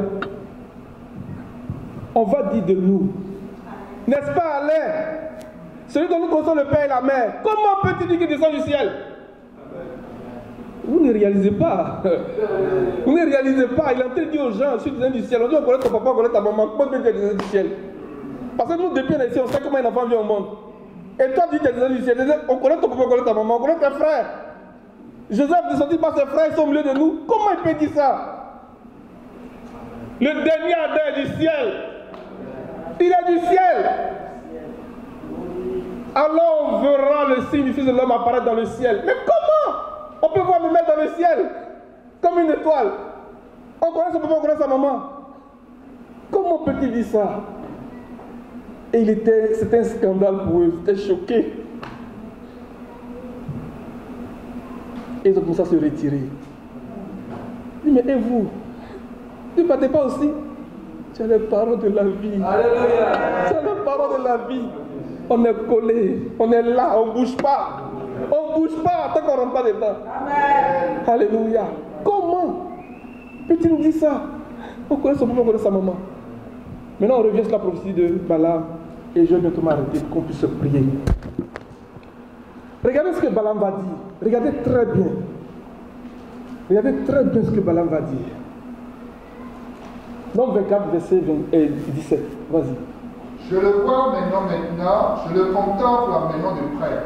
On va dire de nous, n'est-ce pas Alain, celui dont nous connaissons le Père et la Mère, comment peut-il dire qu'il descend du ciel? Vous ne réalisez pas. Vous ne réalisez pas. Il est en train de dire aux gens, je suis descendu du ciel. On dit on connaît ton papa, on connaît ta maman. Comment tu es descendu du ciel? Parce que nous, depuis on est ici, on sait comment un enfant vient au monde. Et toi, tu dis que tu es descendu du ciel. On connaît ton papa, on connaît ta maman, on connaît tes frères. Joseph est descendu par ses frères, ils sont au milieu de nous. Comment il peut dire ça? Le dernier Adam est du ciel. Il est du ciel. Alors on verra le signe du Fils de l'homme apparaître dans le ciel. Mais comment? On peut voir me mettre dans le ciel comme une étoile. On connaît son papa, on connaît sa maman. Comment peut-il dire ça? Et c'était un scandale pour eux, ils étaient choqués. Et ils ont commencé à se retirer. Il dit, mais et vous? Ne partez pas aussi? Tu as les paroles de la vie. Alléluia. Tu as les paroles de la vie. On est collé, on est là, on ne bouge pas. On ne bouge pas tant qu'on ne rentre pas dedans. Amen. Alléluia. Comment peut-il nous dire ça? On connaît son papa, on connaît sa maman. Maintenant, on revient sur la prophétie de Balaam. Et je vais bientôt m'arrêter pour qu'on puisse prier. Regardez ce que Balaam va dire. Regardez très bien. Regardez très bien ce que Balaam va dire. Donc 24, verset 17. Vas-y. Je le vois maintenant, je le contemple maintenant de près.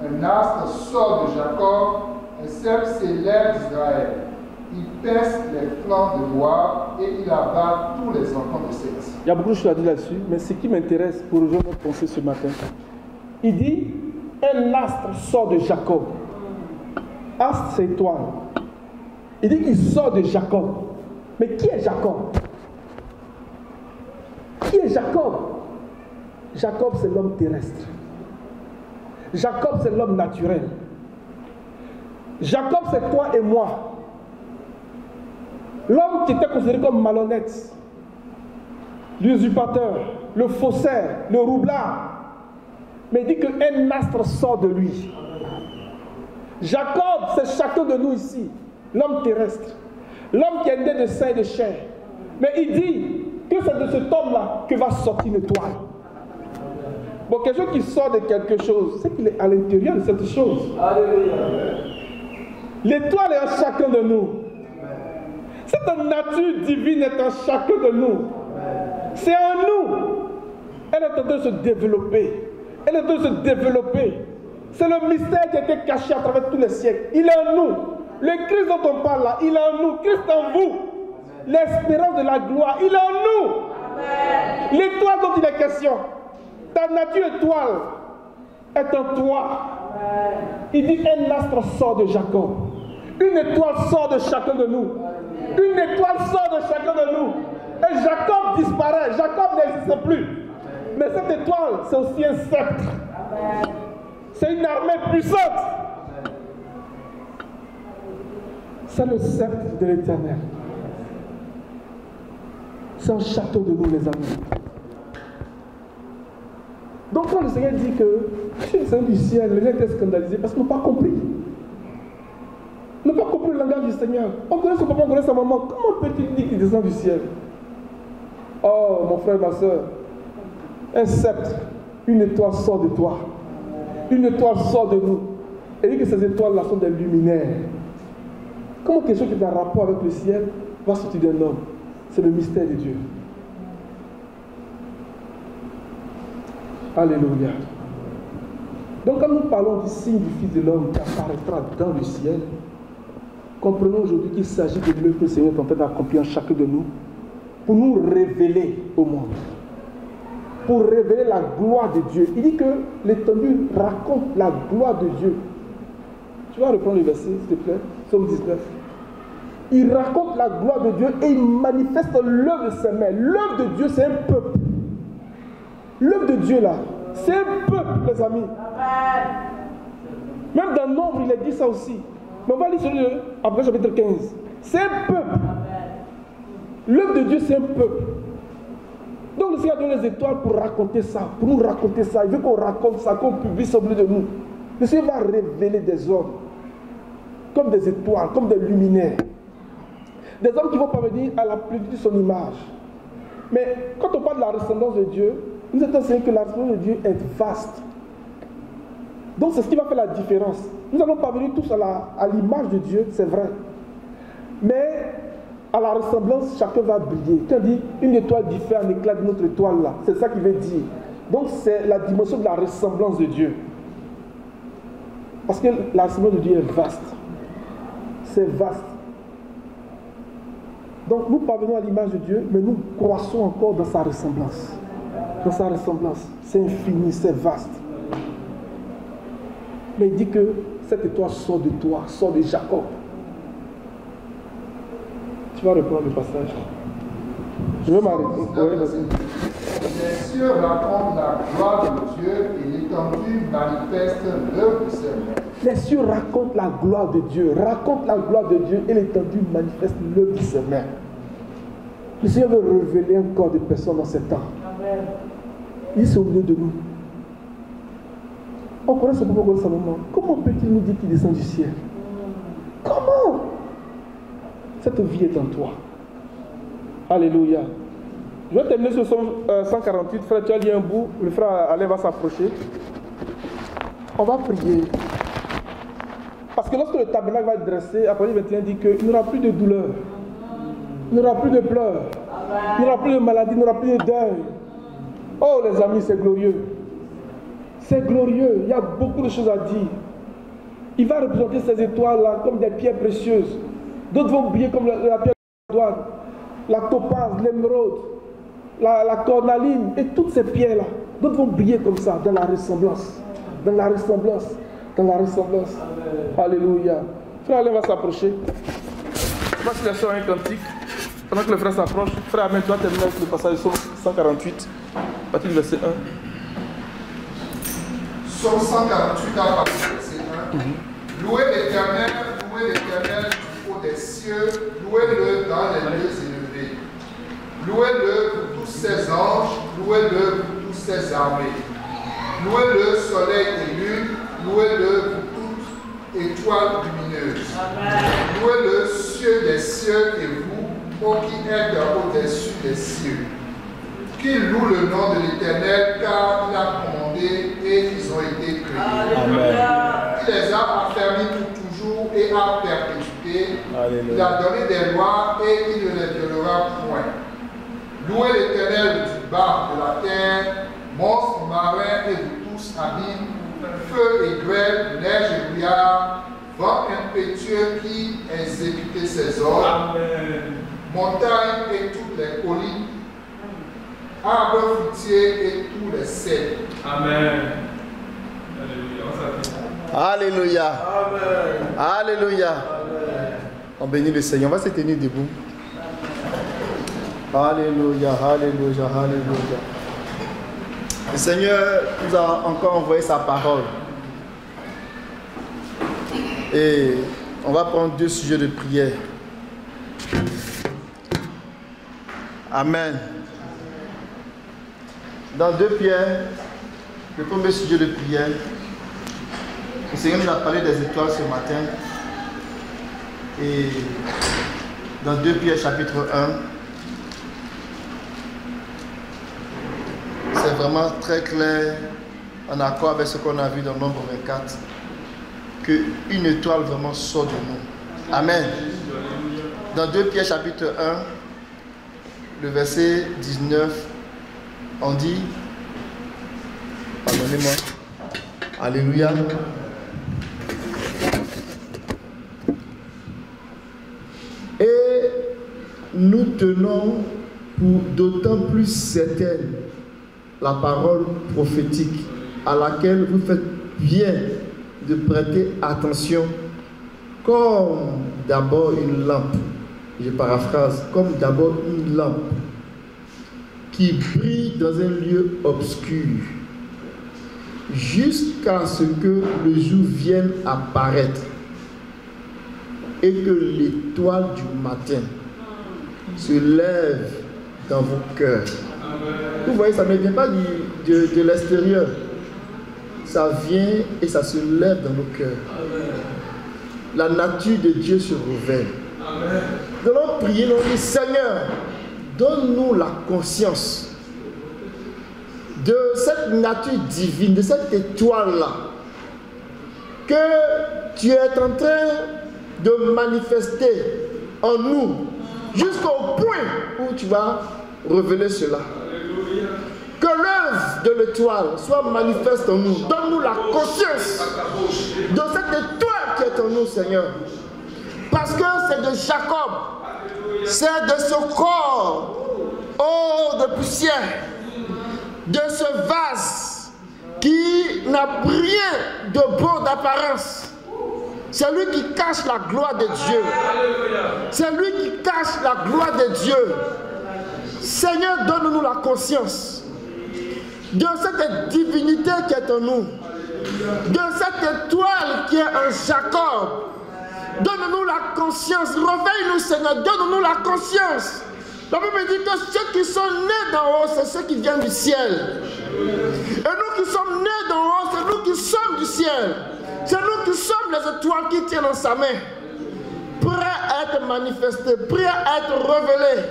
Un astre sort de Jacob, un sceptre s'élève d'Israël. Il perce les flancs de bois et il abat tous les enfants de Seth. Il y a beaucoup de choses à dire là-dessus, mais ce qui m'intéresse pour rejoindre notre pensée ce matin, il dit un astre sort de Jacob. Astre, c'est étoile. Il dit qu'il sort de Jacob. Mais qui est Jacob? Qui est Jacob? Jacob, c'est l'homme terrestre. Jacob, c'est l'homme naturel. Jacob, c'est toi et moi. L'homme qui était considéré comme malhonnête, l'usurpateur, le faussaire, le roublard. Mais il dit qu'un astre sort de lui. Jacob, c'est chacun de nous ici, l'homme terrestre. L'homme qui est né de sang et de chair. Mais il dit que c'est de cet homme-là que va sortir une étoile. Bon, quelqu'un qui sort de quelque chose, c'est qu'il est à l'intérieur de cette chose. L'étoile est en chacun de nous. Cette nature divine est en chacun de nous. C'est en nous. Elle est en train de se développer. Elle est en train de se développer. C'est le mystère qui a été caché à travers tous les siècles. Il est en nous. Le Christ dont on parle là, il est en nous. Christ en vous. L'espérance de la gloire, il est en nous. L'étoile dont il est question, ta nature étoile est en toi. Il dit un astre sort de Jacob. Une étoile sort de chacun de nous. Une étoile sort de chacun de nous. Et Jacob disparaît. Jacob n'existe plus. Mais cette étoile, c'est aussi un sceptre. C'est une armée puissante. C'est le sceptre de l'Éternel. C'est en chacun de nous, les amis. Donc quand le Seigneur dit que je suis descendu du ciel, les gens étaient scandalisés parce qu'ils n'ont pas compris. Ils n'ont pas compris le langage du Seigneur. On connaît son papa, on connaît sa maman. Comment peut-il dire qu'il descend du ciel? Oh, mon frère, ma soeur, un sceptre, une étoile sort de toi. Une étoile sort de nous. Et dit que ces étoiles-là sont des luminaires. Comment quelque chose qui est en rapport avec le ciel va sortir d'un homme? C'est le mystère de Dieu. Alléluia. Donc quand nous parlons du signe du Fils de l'homme qui apparaîtra dans le ciel, comprenons aujourd'hui qu'il s'agit de l'œuvre que le Seigneur est en train d'accomplir en chacun de nous pour nous révéler au monde. Pour révéler la gloire de Dieu. Il dit que l'Étendue raconte la gloire de Dieu. Tu vas reprendre le verset, s'il te plaît, Psaume 19. Il raconte la gloire de Dieu et il manifeste l'œuvre de ses mains. L'œuvre de Dieu, c'est un peuple. L'œuvre de Dieu, là, c'est un peuple, les amis. Même dans Nombre, il a dit ça aussi. Mais on va lire sur le après chapitre 15. C'est un peuple. L'œuvre de Dieu, c'est un peuple. Donc le Seigneur donne les étoiles pour raconter ça, pour nous raconter ça. Il veut qu'on raconte ça, qu'on publie ça au milieu de nous. Le Seigneur va révéler des hommes comme des étoiles, comme des luminaires. Des hommes qui vont parvenir à la plénitude de son image. Mais quand on parle de la ressemblance de Dieu, nous êtes enseignés que la ressemblance de Dieu est vaste. Donc c'est ce qui va faire la différence. Nous allons parvenir tous à l'image de Dieu, c'est vrai. Mais à la ressemblance, chacun va briller. Quand on dit une étoile diffère un éclat de notre étoile là, c'est ça qu'il veut dire. Donc c'est la dimension de la ressemblance de Dieu. Parce que la ressemblance de Dieu est vaste. C'est vaste. Donc nous parvenons à l'image de Dieu, mais nous croissons encore dans sa ressemblance. Dans sa ressemblance. C'est infini, c'est vaste. Mais il dit que cette étoile sort de toi, sort de Jacob. Tu vas reprendre le passage. Je vais m'arrêter. Les cieux racontent la gloire de Dieu et l'étendue manifeste l'œuvre de ses mains. Les cieux racontent la gloire de Dieu, racontent la gloire de Dieu et l'étendue manifeste l'œuvre de ses mains. Le Seigneur veut révéler un corps de personnes dans ces temps. Il est au milieu de nous. On connaît ce moment de Salomon. Comment peut-il nous dire qu'il descend du ciel? Comment? Cette vie est en toi. Alléluia. Je vais terminer sur Psaume 148. Frère, tu as lu un bout. Le frère Alain va s'approcher. On va prier. Parce que lorsque le tabernacle va être dressé, après 21 dit qu'il n'y aura plus de douleur. Il n'y aura plus de pleurs. Il n'y aura plus de maladie. Il n'y aura plus de deuil. Oh les amis, c'est glorieux. C'est glorieux. Il y a beaucoup de choses à dire. Il va représenter ces étoiles-là comme des pierres précieuses. D'autres vont briller comme la pierre d'Édouard, la topaze, l'émeraude, la cornaline et toutes ces pierres-là. D'autres vont briller comme ça, dans la ressemblance. Dans la ressemblance. Dans la ressemblance. Alléluia. Frère Alain va s'approcher. Je passe la soeur un cantique. Pendant que le frère s'approche, frère Amen, tu vas terminer avec le passage de Psaume 148, à partir du verset 1. Psaume 148 à partir du verset 1. Louez l'Éternel du haut des cieux, louez-le dans les lieux élevés. Louez-le pour tous ses anges, louez-le pour toutes ses armées. Louez-le soleil et lune, louez-le pour toute étoile lumineuse. Louez-le cieux des cieux et vous, ô qui êtes au-dessus des cieux. Qu'ils louent le nom de l'Éternel, car il a commandé et ils ont été créés. Amen. Il les a affermis pour toujours et à perpétuité. Alléluia. Il a donné des lois et il ne les violera point. Louez l'Éternel du bas de la terre, monstres marins et vous tous abîmes, feu et grêle, neige et brouillard, vent impétueux qui exécutait ses ordres, montagnes et toutes les collines, arbres fruitiers et tous les cèdres. Amen. Alléluia. Amen. Alléluia. Amen. On bénit le Seigneur. On va se tenir debout. Alléluia. Alléluia. Alléluia. Le Seigneur nous a encore envoyé sa parole. Et on va prendre 2 sujets de prière. Amen. Dans 2 Pierre, le premier sujet de prière, le Seigneur nous a parlé des étoiles ce matin. Et dans 2 Pierre chapitre 1, c'est vraiment très clair, en accord avec ce qu'on a vu dans Nombre 24, qu'une étoile vraiment sort de nous. Amen. Dans 2 Pierre chapitre 1, le verset 19, on dit: Pardonnez-moi. Alléluia. Et nous tenons pour d'autant plus certaine la parole prophétique à laquelle vous faites bien de prêter attention, comme d'abord une lampe, je paraphrase, comme d'abord une lampe qui brille dans un lieu obscur jusqu'à ce que le jour vienne apparaître et que l'étoile du matin se lève dans vos cœurs. Vous voyez, ça ne vient pas de l'extérieur. Ça vient et ça se lève dans nos cœurs. La nature de Dieu se révèle. Nous allons prier, nous allons dire, Seigneur, donne-nous la conscience de cette nature divine, de cette étoile-là, que tu es en train de manifester en nous, jusqu'au point où tu vas révéler cela. Que l'œuvre de l'étoile soit manifeste en nous. Donne-nous la conscience de cette étoile qui est en nous, Seigneur. Parce que c'est de Jacob, c'est de ce corps, oh, de poussière, de ce vase qui n'a rien de beau d'apparence. C'est lui qui cache la gloire de Dieu. C'est lui qui cache la gloire de Dieu. Seigneur, donne-nous la conscience de cette divinité qui est en nous, de cette étoile qui est en Jacob. Donne-nous la conscience. Réveille-nous, Seigneur. Donne-nous la conscience. La Bible dit que ceux qui sont nés d'en haut, c'est ceux qui viennent du ciel. Et nous qui sommes nés d'en haut, c'est nous qui sommes du ciel. C'est nous qui sommes les étoiles qui tiennent dans sa main, prêts à être manifestés, prêts à être révélés.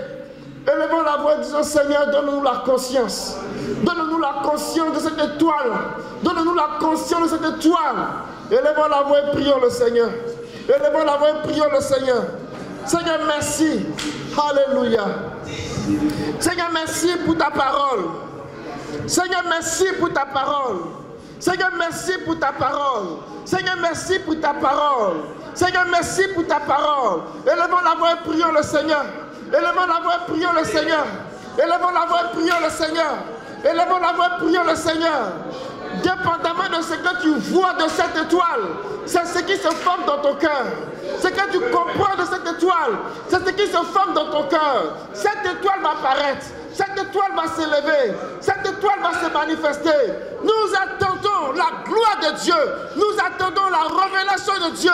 Élevons la voix et disons, Seigneur, donne-nous la conscience. Donne-nous la conscience de cette étoile. Donne-nous la conscience de cette étoile. Élevons la voix et prions le Seigneur. Élevons la voix et prions le Seigneur. Seigneur, merci. Alléluia. Seigneur, merci pour ta parole. Seigneur, merci pour ta parole. Seigneur, merci pour ta parole. Seigneur, merci pour ta parole. Seigneur, merci pour ta parole. Élevons la voix et prions le Seigneur. Élevons la voix et prions le Seigneur. Élevons la voix et prions le Seigneur. Élevons la voix et prions le Seigneur. Dépendamment de ce que tu vois de cette étoile, c'est ce qui se forme dans ton cœur. Ce que tu comprends de cette étoile, c'est ce qui se forme dans ton cœur. Cette étoile va apparaître. Cette étoile va s'élever. Cette étoile va se manifester. Nous attendons la gloire de Dieu. Nous attendons la révélation de Dieu.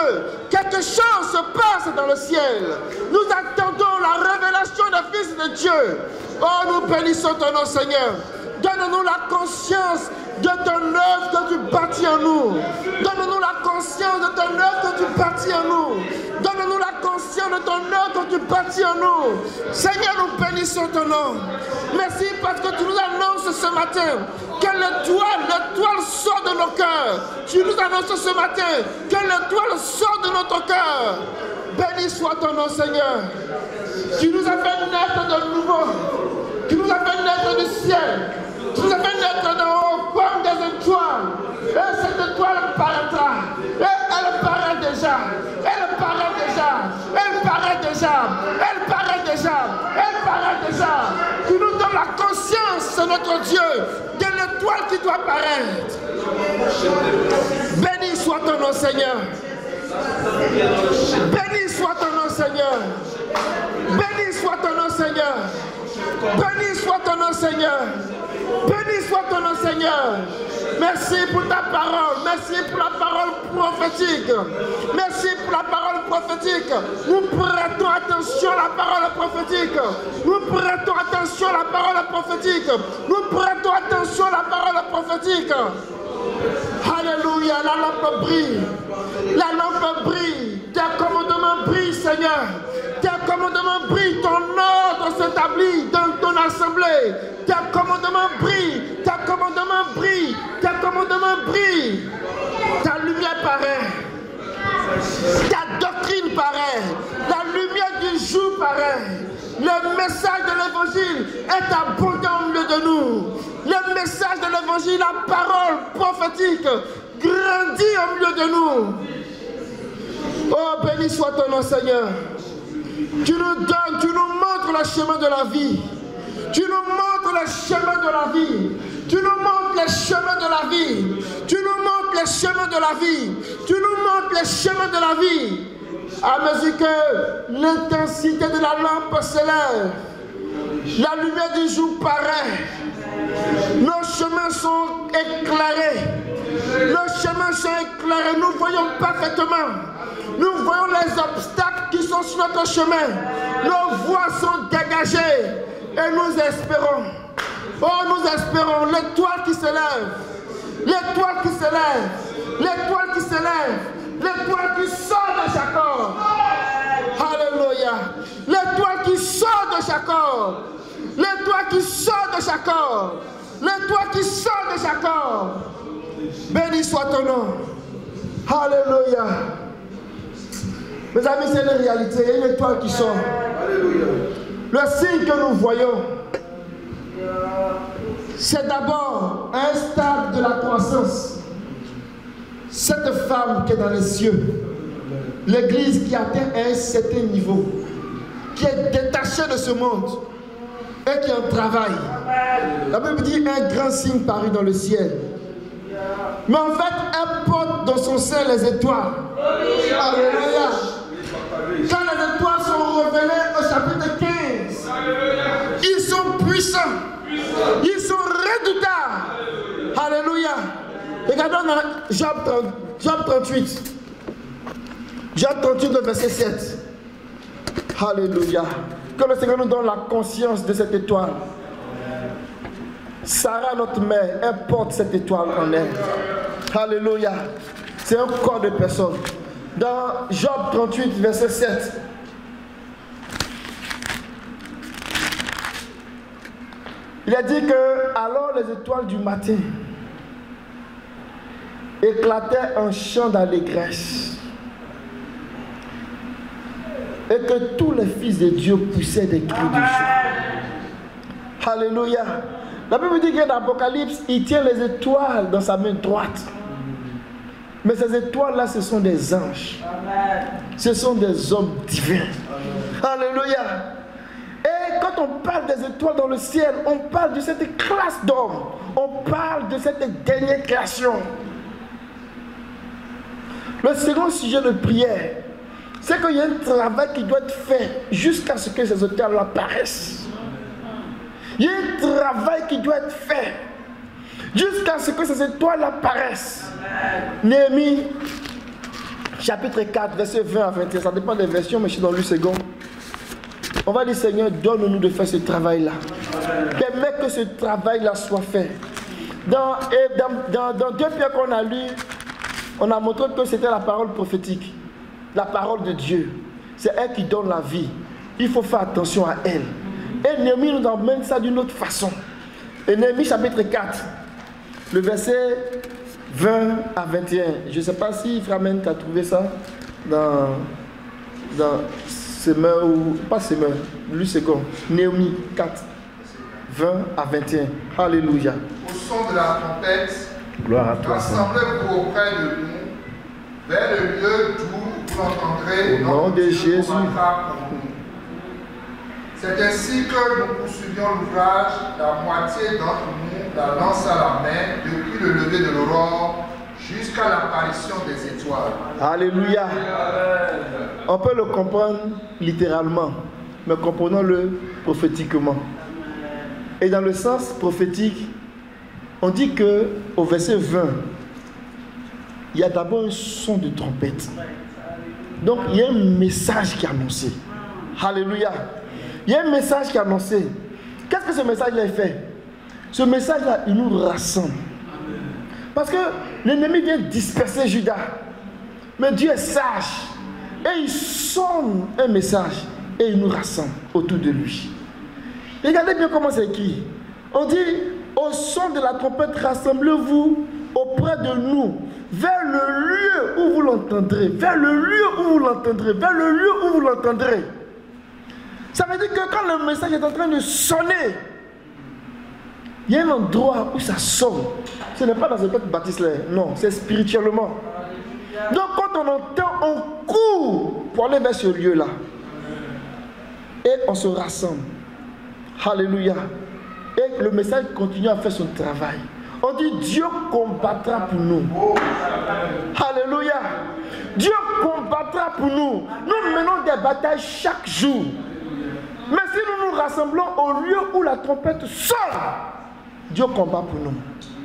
Quelque chose se passe dans le ciel. Nous attendons la révélation du Fils de Dieu. Oh, nous bénissons ton nom, Seigneur. Donne-nous la conscience de ton œuvre que tu bâtis en nous. Donne-nous la conscience de ton œuvre que tu bâtis en nous. Donne-nous la conscience de ton œuvre que tu bâtis en nous. Seigneur, nous bénissons ton nom. Merci parce que tu nous annonces ce matin que l'étoile sort de nos cœurs. Tu nous annonces ce matin que l'étoile sort de notre cœur. Béni soit ton nom, Seigneur. Tu nous as fait naître de nouveau. Tu nous as fait naître du ciel. Tu nous as fait naître d'en haut comme des étoiles. Et cette étoile paraîtra. Et elle paraît déjà. Elle paraît déjà. Elle paraît déjà. Elle paraît déjà. Elle paraît déjà. Tu nous donnes la conscience, notre Dieu, de l'étoile qui doit paraître. Béni soit ton nom, Seigneur. Béni soit ton nom, Seigneur. Béni soit ton nom, Seigneur. Béni soit ton nom, Seigneur. Béni soit ton nom, Seigneur. Merci pour ta parole. Merci pour la parole prophétique. Merci pour la parole prophétique. Nous prêtons attention à la parole prophétique. Nous prêtons attention à la parole prophétique. Nous prêtons attention à la parole prophétique. Alléluia, la lampe brille. La lampe brille. Tes commandements brillent, Seigneur. Tes commandements brillent. Ton ordre s'établit dans ton assemblée. Tes commandements brillent. Tes commandements brillent. Tes commandements brillent. Ta lumière paraît. Ta doctrine paraît. La lumière du jour paraît. Le message de l'évangile est abondant au milieu de nous. Le message de l'évangile, la parole prophétique, grandit au milieu de nous. Oh, béni soit ton nom, Seigneur. Tu nous donnes, tu nous montres le chemin de la vie. Tu nous montres le chemin de la vie. Tu nous montres les chemins de la vie. Tu nous montres les chemins de la vie. Tu nous montres les chemins de la vie. À mesure que l'intensité de la lampe s'élève, la lumière du jour paraît. Nos chemins sont éclairés. Nos chemins sont éclairés. Nous voyons parfaitement. Nous voyons les obstacles qui sont sur notre chemin. Nos voies sont dégagées. Et nous espérons. Oh, nous espérons l'étoile qui s'élève. L'étoile qui s'élève. L'étoile qui s'élève. L'étoile qui sort de Jacob. Alléluia. L'étoile qui sort de Jacob. L'étoile qui sort de Jacob. L'étoile qui sort de Jacob. Béni soit ton nom. Alléluia. Mes amis, c'est une réalité. Il y a une étoile qui sort. Alléluia. Le signe que nous voyons, c'est d'abord un stade de la croissance. Cette femme qui est dans les cieux, l'église qui atteint un certain niveau, qui est détachée de ce monde et qui en travaille. La Bible dit un grand signe parut dans le ciel. Mais en fait, elle porte dans son sein les étoiles. Alléluia. Quand les étoiles sont révélées au chapitre 15, ils sont puissants. Ils sont redoutables. Alléluia. Regardons dans Job 38. Job 38, le verset 7. Alléluia. Que le Seigneur nous donne la conscience de cette étoile. Sarah, notre mère, elle porte cette étoile en elle. Alléluia. C'est un corps de personne. Dans Job 38, verset 7. Il a dit que alors les étoiles du matin éclataient un chant d'allégresse et que tous les fils de Dieu poussaient des cris de joie. Alléluia. La Bible dit que dans l'Apocalypse, il tient les étoiles dans sa main droite. Mais ces étoiles-là, ce sont des anges. Ce sont des hommes divins. Alléluia. Et quand on parle des étoiles dans le ciel, on parle de cette classe d'hommes. On parle de cette dernière création. Le second sujet de prière, c'est qu'il y a un travail qui doit être fait jusqu'à ce que ces étoiles apparaissent. Il y a un travail qui doit être fait jusqu'à ce que ces étoiles apparaissent. Néhémie, chapitre 4, verset 20 à 21. Ça dépend des versions, mais je suis dans le second. On va dire, Seigneur, donne-nous de faire ce travail-là. Permets que ce travail-là soit fait. Dans 2 Pierre qu'on a lu, on a montré que c'était la parole prophétique. La parole de Dieu. C'est elle qui donne la vie. Il faut faire attention à elle. Et Néhémie nous emmène ça d'une autre façon. Et Néhémie, chapitre 4, le verset 20 à 21. Je ne sais pas si Framen t'a trouvé ça dans Semeur ou pas Semeur, lui second. Néhémie 4, 20 à 21. Alléluia. Au son de la trompette, gloire à toi. Rassemblez-vous auprès de nous, vers le lieu d'où vous entendrez au nom de Jésus. C'est ainsi que nous poursuivions l'ouvrage, la moitié d'entre nous la lance à la main depuis le lever de l'aurore jusqu'à l'apparition des étoiles. Alléluia. On peut le comprendre littéralement, mais comprenons-le prophétiquement. Et dans le sens prophétique, on dit que au verset 20, il y a d'abord un son de trompette. Donc il y a un message qui est annoncé. Alléluia. Il y a un message qui est annoncé. Qu'est-ce que ce message-là fait? Ce message-là, il nous rassemble. Parce que l'ennemi vient disperser Judas. Mais Dieu est sage. Et il sonne un message. Et il nous rassemble autour de lui. Regardez bien comment c'est écrit. On dit, au son de la trompette, rassemblez-vous auprès de nous, vers le lieu où vous l'entendrez. Vers le lieu où vous l'entendrez. Vers le lieu où vous l'entendrez. Ça veut dire que quand le message est en train de sonner, il y a un endroit où ça sonne. Ce n'est pas dans cette bâtisse-là, non, c'est spirituellement. Donc quand on entend, on court pour aller vers ce lieu-là. Et on se rassemble. Alléluia. Et le message continue à faire son travail. On dit Dieu combattra pour nous. Alléluia. Dieu combattra pour nous. Nous menons des batailles chaque jour. Mais si nous nous rassemblons au lieu où la trompette sonne, Dieu combat pour nous.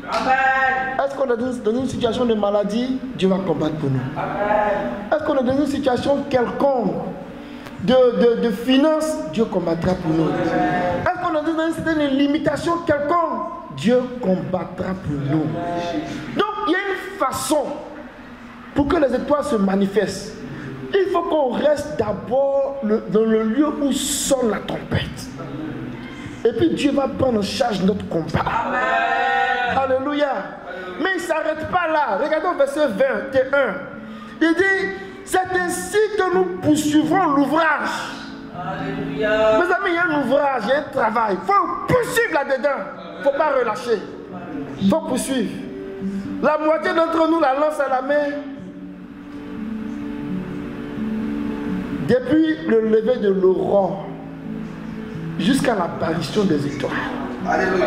Est-ce qu'on est dans une situation de maladie? Dieu va combattre pour nous. Est-ce qu'on est dans une situation quelconque de finances? Dieu combattra pour nous. Est-ce qu'on est dans une certaine limitation quelconque? Dieu combattra pour nous. Donc il y a une façon pour que les étoiles se manifestent. Il faut qu'on reste d'abord dans le lieu où sonne la trompette. Et puis Dieu va prendre en charge notre combat. Amen. Alléluia. Mais il ne s'arrête pas là. Regardons verset 21. Il dit, c'est ainsi que nous poursuivrons l'ouvrage. Alléluia. Mes amis, il y a un ouvrage, il y a un travail. Il faut poursuivre là-dedans. Il ne faut pas relâcher. Il faut poursuivre. La moitié d'entre nous la lance à la main. Depuis le lever de l'aurore jusqu'à l'apparition des étoiles. Alléluia.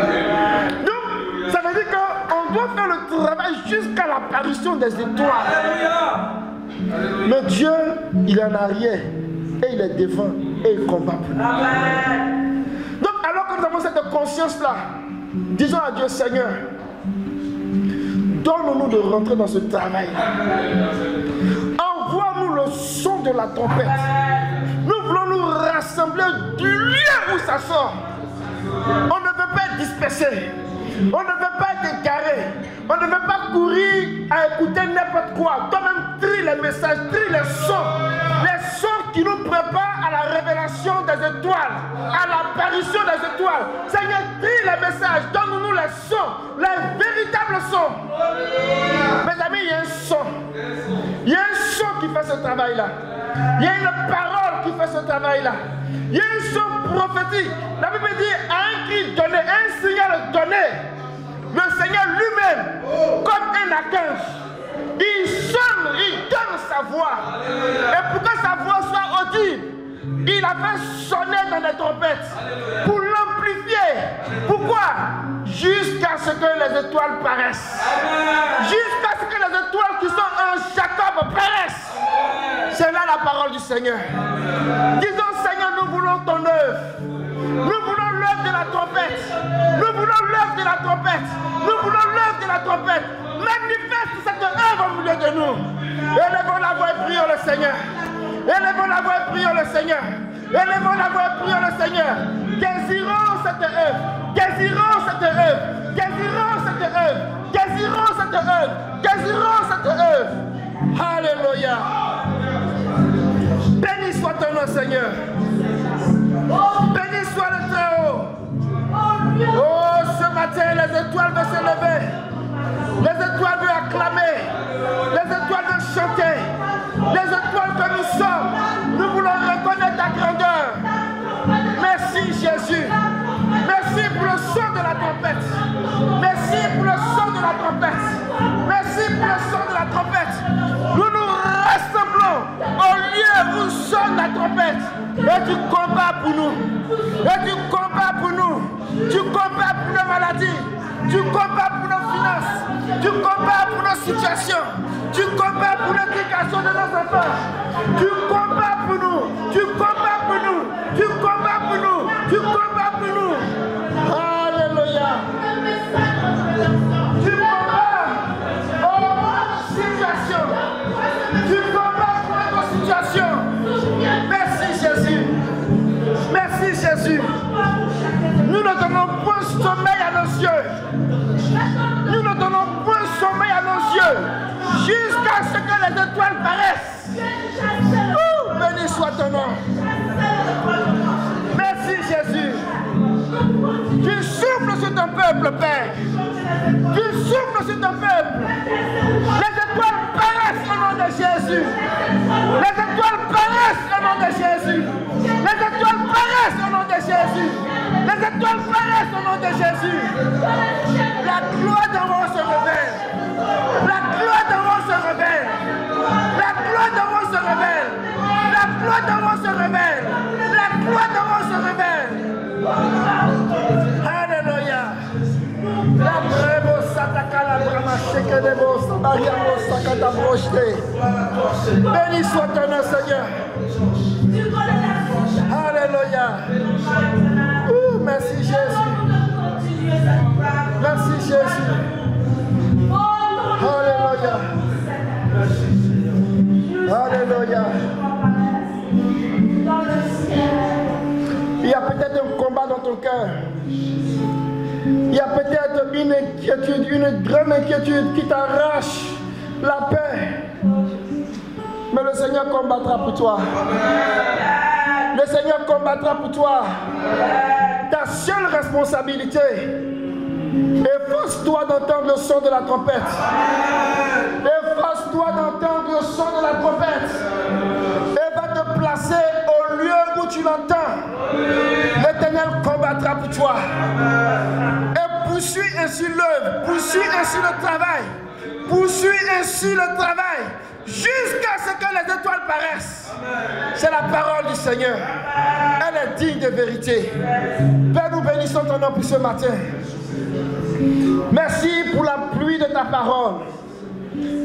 Donc, ça veut dire qu'on doit faire le travail jusqu'à l'apparition des étoiles. Alléluia. Mais Dieu, il est en arrière et il est devant et il combat pour nous. Amen. Donc, alors que nous avons cette conscience-là, disons à Dieu, Seigneur, donne-nous de rentrer dans ce travail. Envoie-nous le son de la trompette. Nous voulons nous rassembler du lieu où ça sort. On ne veut pas être dispersé. On ne veut pas être égaré. On ne veut pas courir à écouter n'importe quoi. Toi-même, trie les messages, trie les sons. Les sons qui nous préparent à la révélation des étoiles, à l'apparition des étoiles. Seigneur, trie les messages. Donne-nous les sons, les véritables sons. Mes amis, il y a un son. Il y a un son qui fait ce travail-là. Il y a une parole qui fait ce travail-là. Il y a un son prophétique. La Bible dit à un cri donné, un signal donné. Le Seigneur lui-même, comme un archange, il sonne, il donne sa voix. Et pour que sa voix soit audible, il a fait sonner dans les trompettes pour l'amplifier. Pourquoi? Jusqu'à ce que les étoiles paraissent. Jusqu'à ce que les étoiles qui sont en Jacob paraissent. C'est là la parole du Seigneur. Disons, Seigneur, nous voulons ton œuvre. Nous voulons l'œuvre de la trompette. Nous voulons l'œuvre de la trompette. Nous voulons l'œuvre de la trompette. Manifeste cette œuvre au milieu de nous. Élevons la voix et prions le Seigneur. Élevons la voix et prions le Seigneur. Élevons la voix et prions le Seigneur. Désirons cette œuvre. Désirons cette œuvre. Désirons cette œuvre. Désirons cette œuvre. Désirons cette œuvre. Alléluia. Béni soit ton nom, Seigneur. Béni soit le Très-Haut. Oh, ce matin, les étoiles veulent se lever. Les étoiles veulent acclamer. Les étoiles veulent chanter. Les étoiles que nous sommes, nous voulons reconnaître ta grandeur. Merci Jésus. Merci pour le son de la trompette. Merci pour le son de la trompette. Merci pour le son de la trompette. Nous nous rassemblons au lieu où sonne la trompette. Et tu combats pour nous. Et tu combats pour nous. Tu combats pour nos maladies. Tu combats pour nos finances. Tu combats pour nos situations. Tu combats pour l'éducation de nos enfants. Tu combats pour nous. Tu combats pour nous. Tu combats pour nous. Tu combats pour nous. Alléluia. Tu combats pour notre situation. Tu combats pour notre situation. Merci Jésus. Merci Jésus. Nous ne donnons point sommeil à nos yeux. Nous ne donnons point sommeil à nos yeux jusqu'à ce que les étoiles paraissent. Béni soit ton nom. Merci Jésus. Tu souffles sur ton peuple, Père. Tu souffles sur ton peuple. Les étoiles paraissent au nom de Jésus. Les étoiles paraissent au nom de Jésus. Les étoiles paraissent Alléluia. La bremo sataka la brama sheke debo sabariamo sakata brochete. Béni soit ton nom, Seigneur. Alléluia. Merci Jésus. Merci Jésus. Alléluia. Alléluia. Il y a peut-être un combat dans ton cœur. Il y a peut-être une inquiétude, une grande inquiétude qui t'arrache la paix. Mais le Seigneur combattra pour toi. Le Seigneur combattra pour toi. Ta seule responsabilité, efforce-toi d'entendre le son de la trompette. Efforce-toi d'entendre le son de la trompette. Et va te placer au lieu où tu l'entends. L'Éternel combattra pour toi. Et poursuis ainsi l'œuvre, poursuis ainsi le travail. Poursuis ainsi le travail. Jusqu'à ce que les étoiles paraissent. C'est la parole du Seigneur. Elle est digne de vérité. Père, nous bénissons ton nom pour ce matin. Merci pour la pluie de ta parole.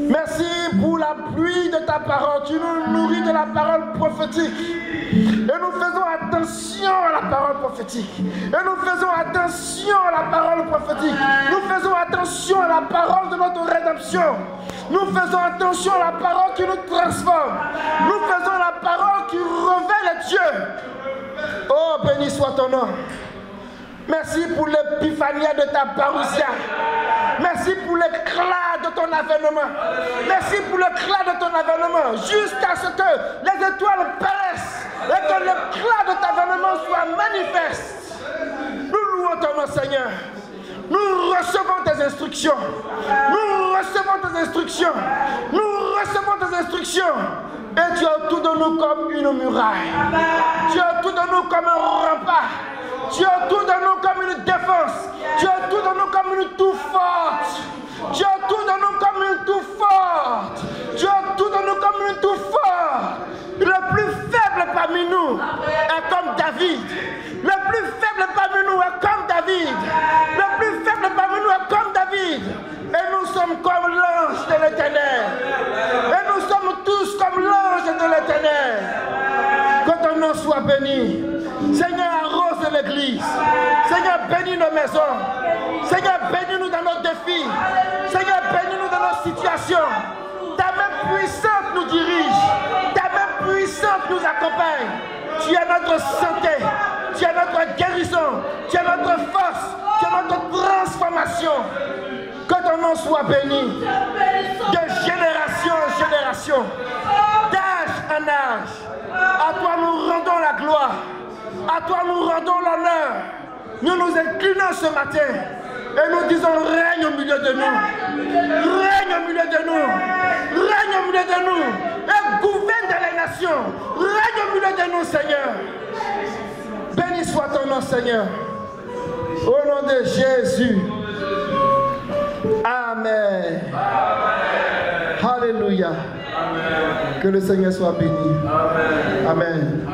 Merci pour la pluie de ta parole. Tu nous nourris de la parole prophétique. Et nous faisons attention à la parole prophétique. Et nous faisons attention à la parole prophétique. Nous faisons attention à la parole de notre rédemption. Nous faisons attention à la parole qui nous transforme. Nous faisons la parole qui révèle Dieu. Oh, béni soit ton nom. Merci pour l'épiphanie de ta parousia. Merci pour l'éclat de ton avènement. Merci pour l'éclat de ton avènement. Jusqu'à ce que les étoiles paraissent et que l'éclat de ton avènement soit manifeste. Nous louons ton nom, Seigneur. Nous recevons tes instructions. Nous recevons tes instructions. Nous recevons tes instructions. Et tu es autour de nous comme une muraille. Tu es autour de nous comme un rempart. Tu es autour de nous comme une défense. Tu es autour de nous comme une tour forte. Tu es autour de nous comme une tour forte. Tu es autour de nous comme une tour forte. Le plus faible parmi nous est comme David. Le plus faible parmi nous est comme David. Le plus faible parmi nous est comme David. Et nous sommes comme l'ange de l'Éternel. Et nous sommes tous comme l'ange de l'Éternel. Que ton nom soit béni. Seigneur, arrose l'église. Seigneur, bénis nos maisons. Seigneur, bénis-nous dans nos défis. Seigneur, bénis-nous dans nos situations. Ta main puissante nous dirige. Ta main puissante nous accompagne. Tu es notre santé. Tu es notre guérison. Tu es notre force. Tu es notre transformation. Que ton nom soit béni. De génération en génération. D'âge en âge. À toi nous rendons la gloire. À toi nous rendons l'honneur. Nous nous inclinons ce matin et nous disons règne au milieu de nous. Règne au milieu de nous. Règne au milieu de nous. Et gouverne dans les nations. Règne au milieu de nous, Seigneur. Béni soit ton nom, Seigneur. Au nom de Jésus. Amen. Alléluia. Que le Seigneur soit béni. Amen.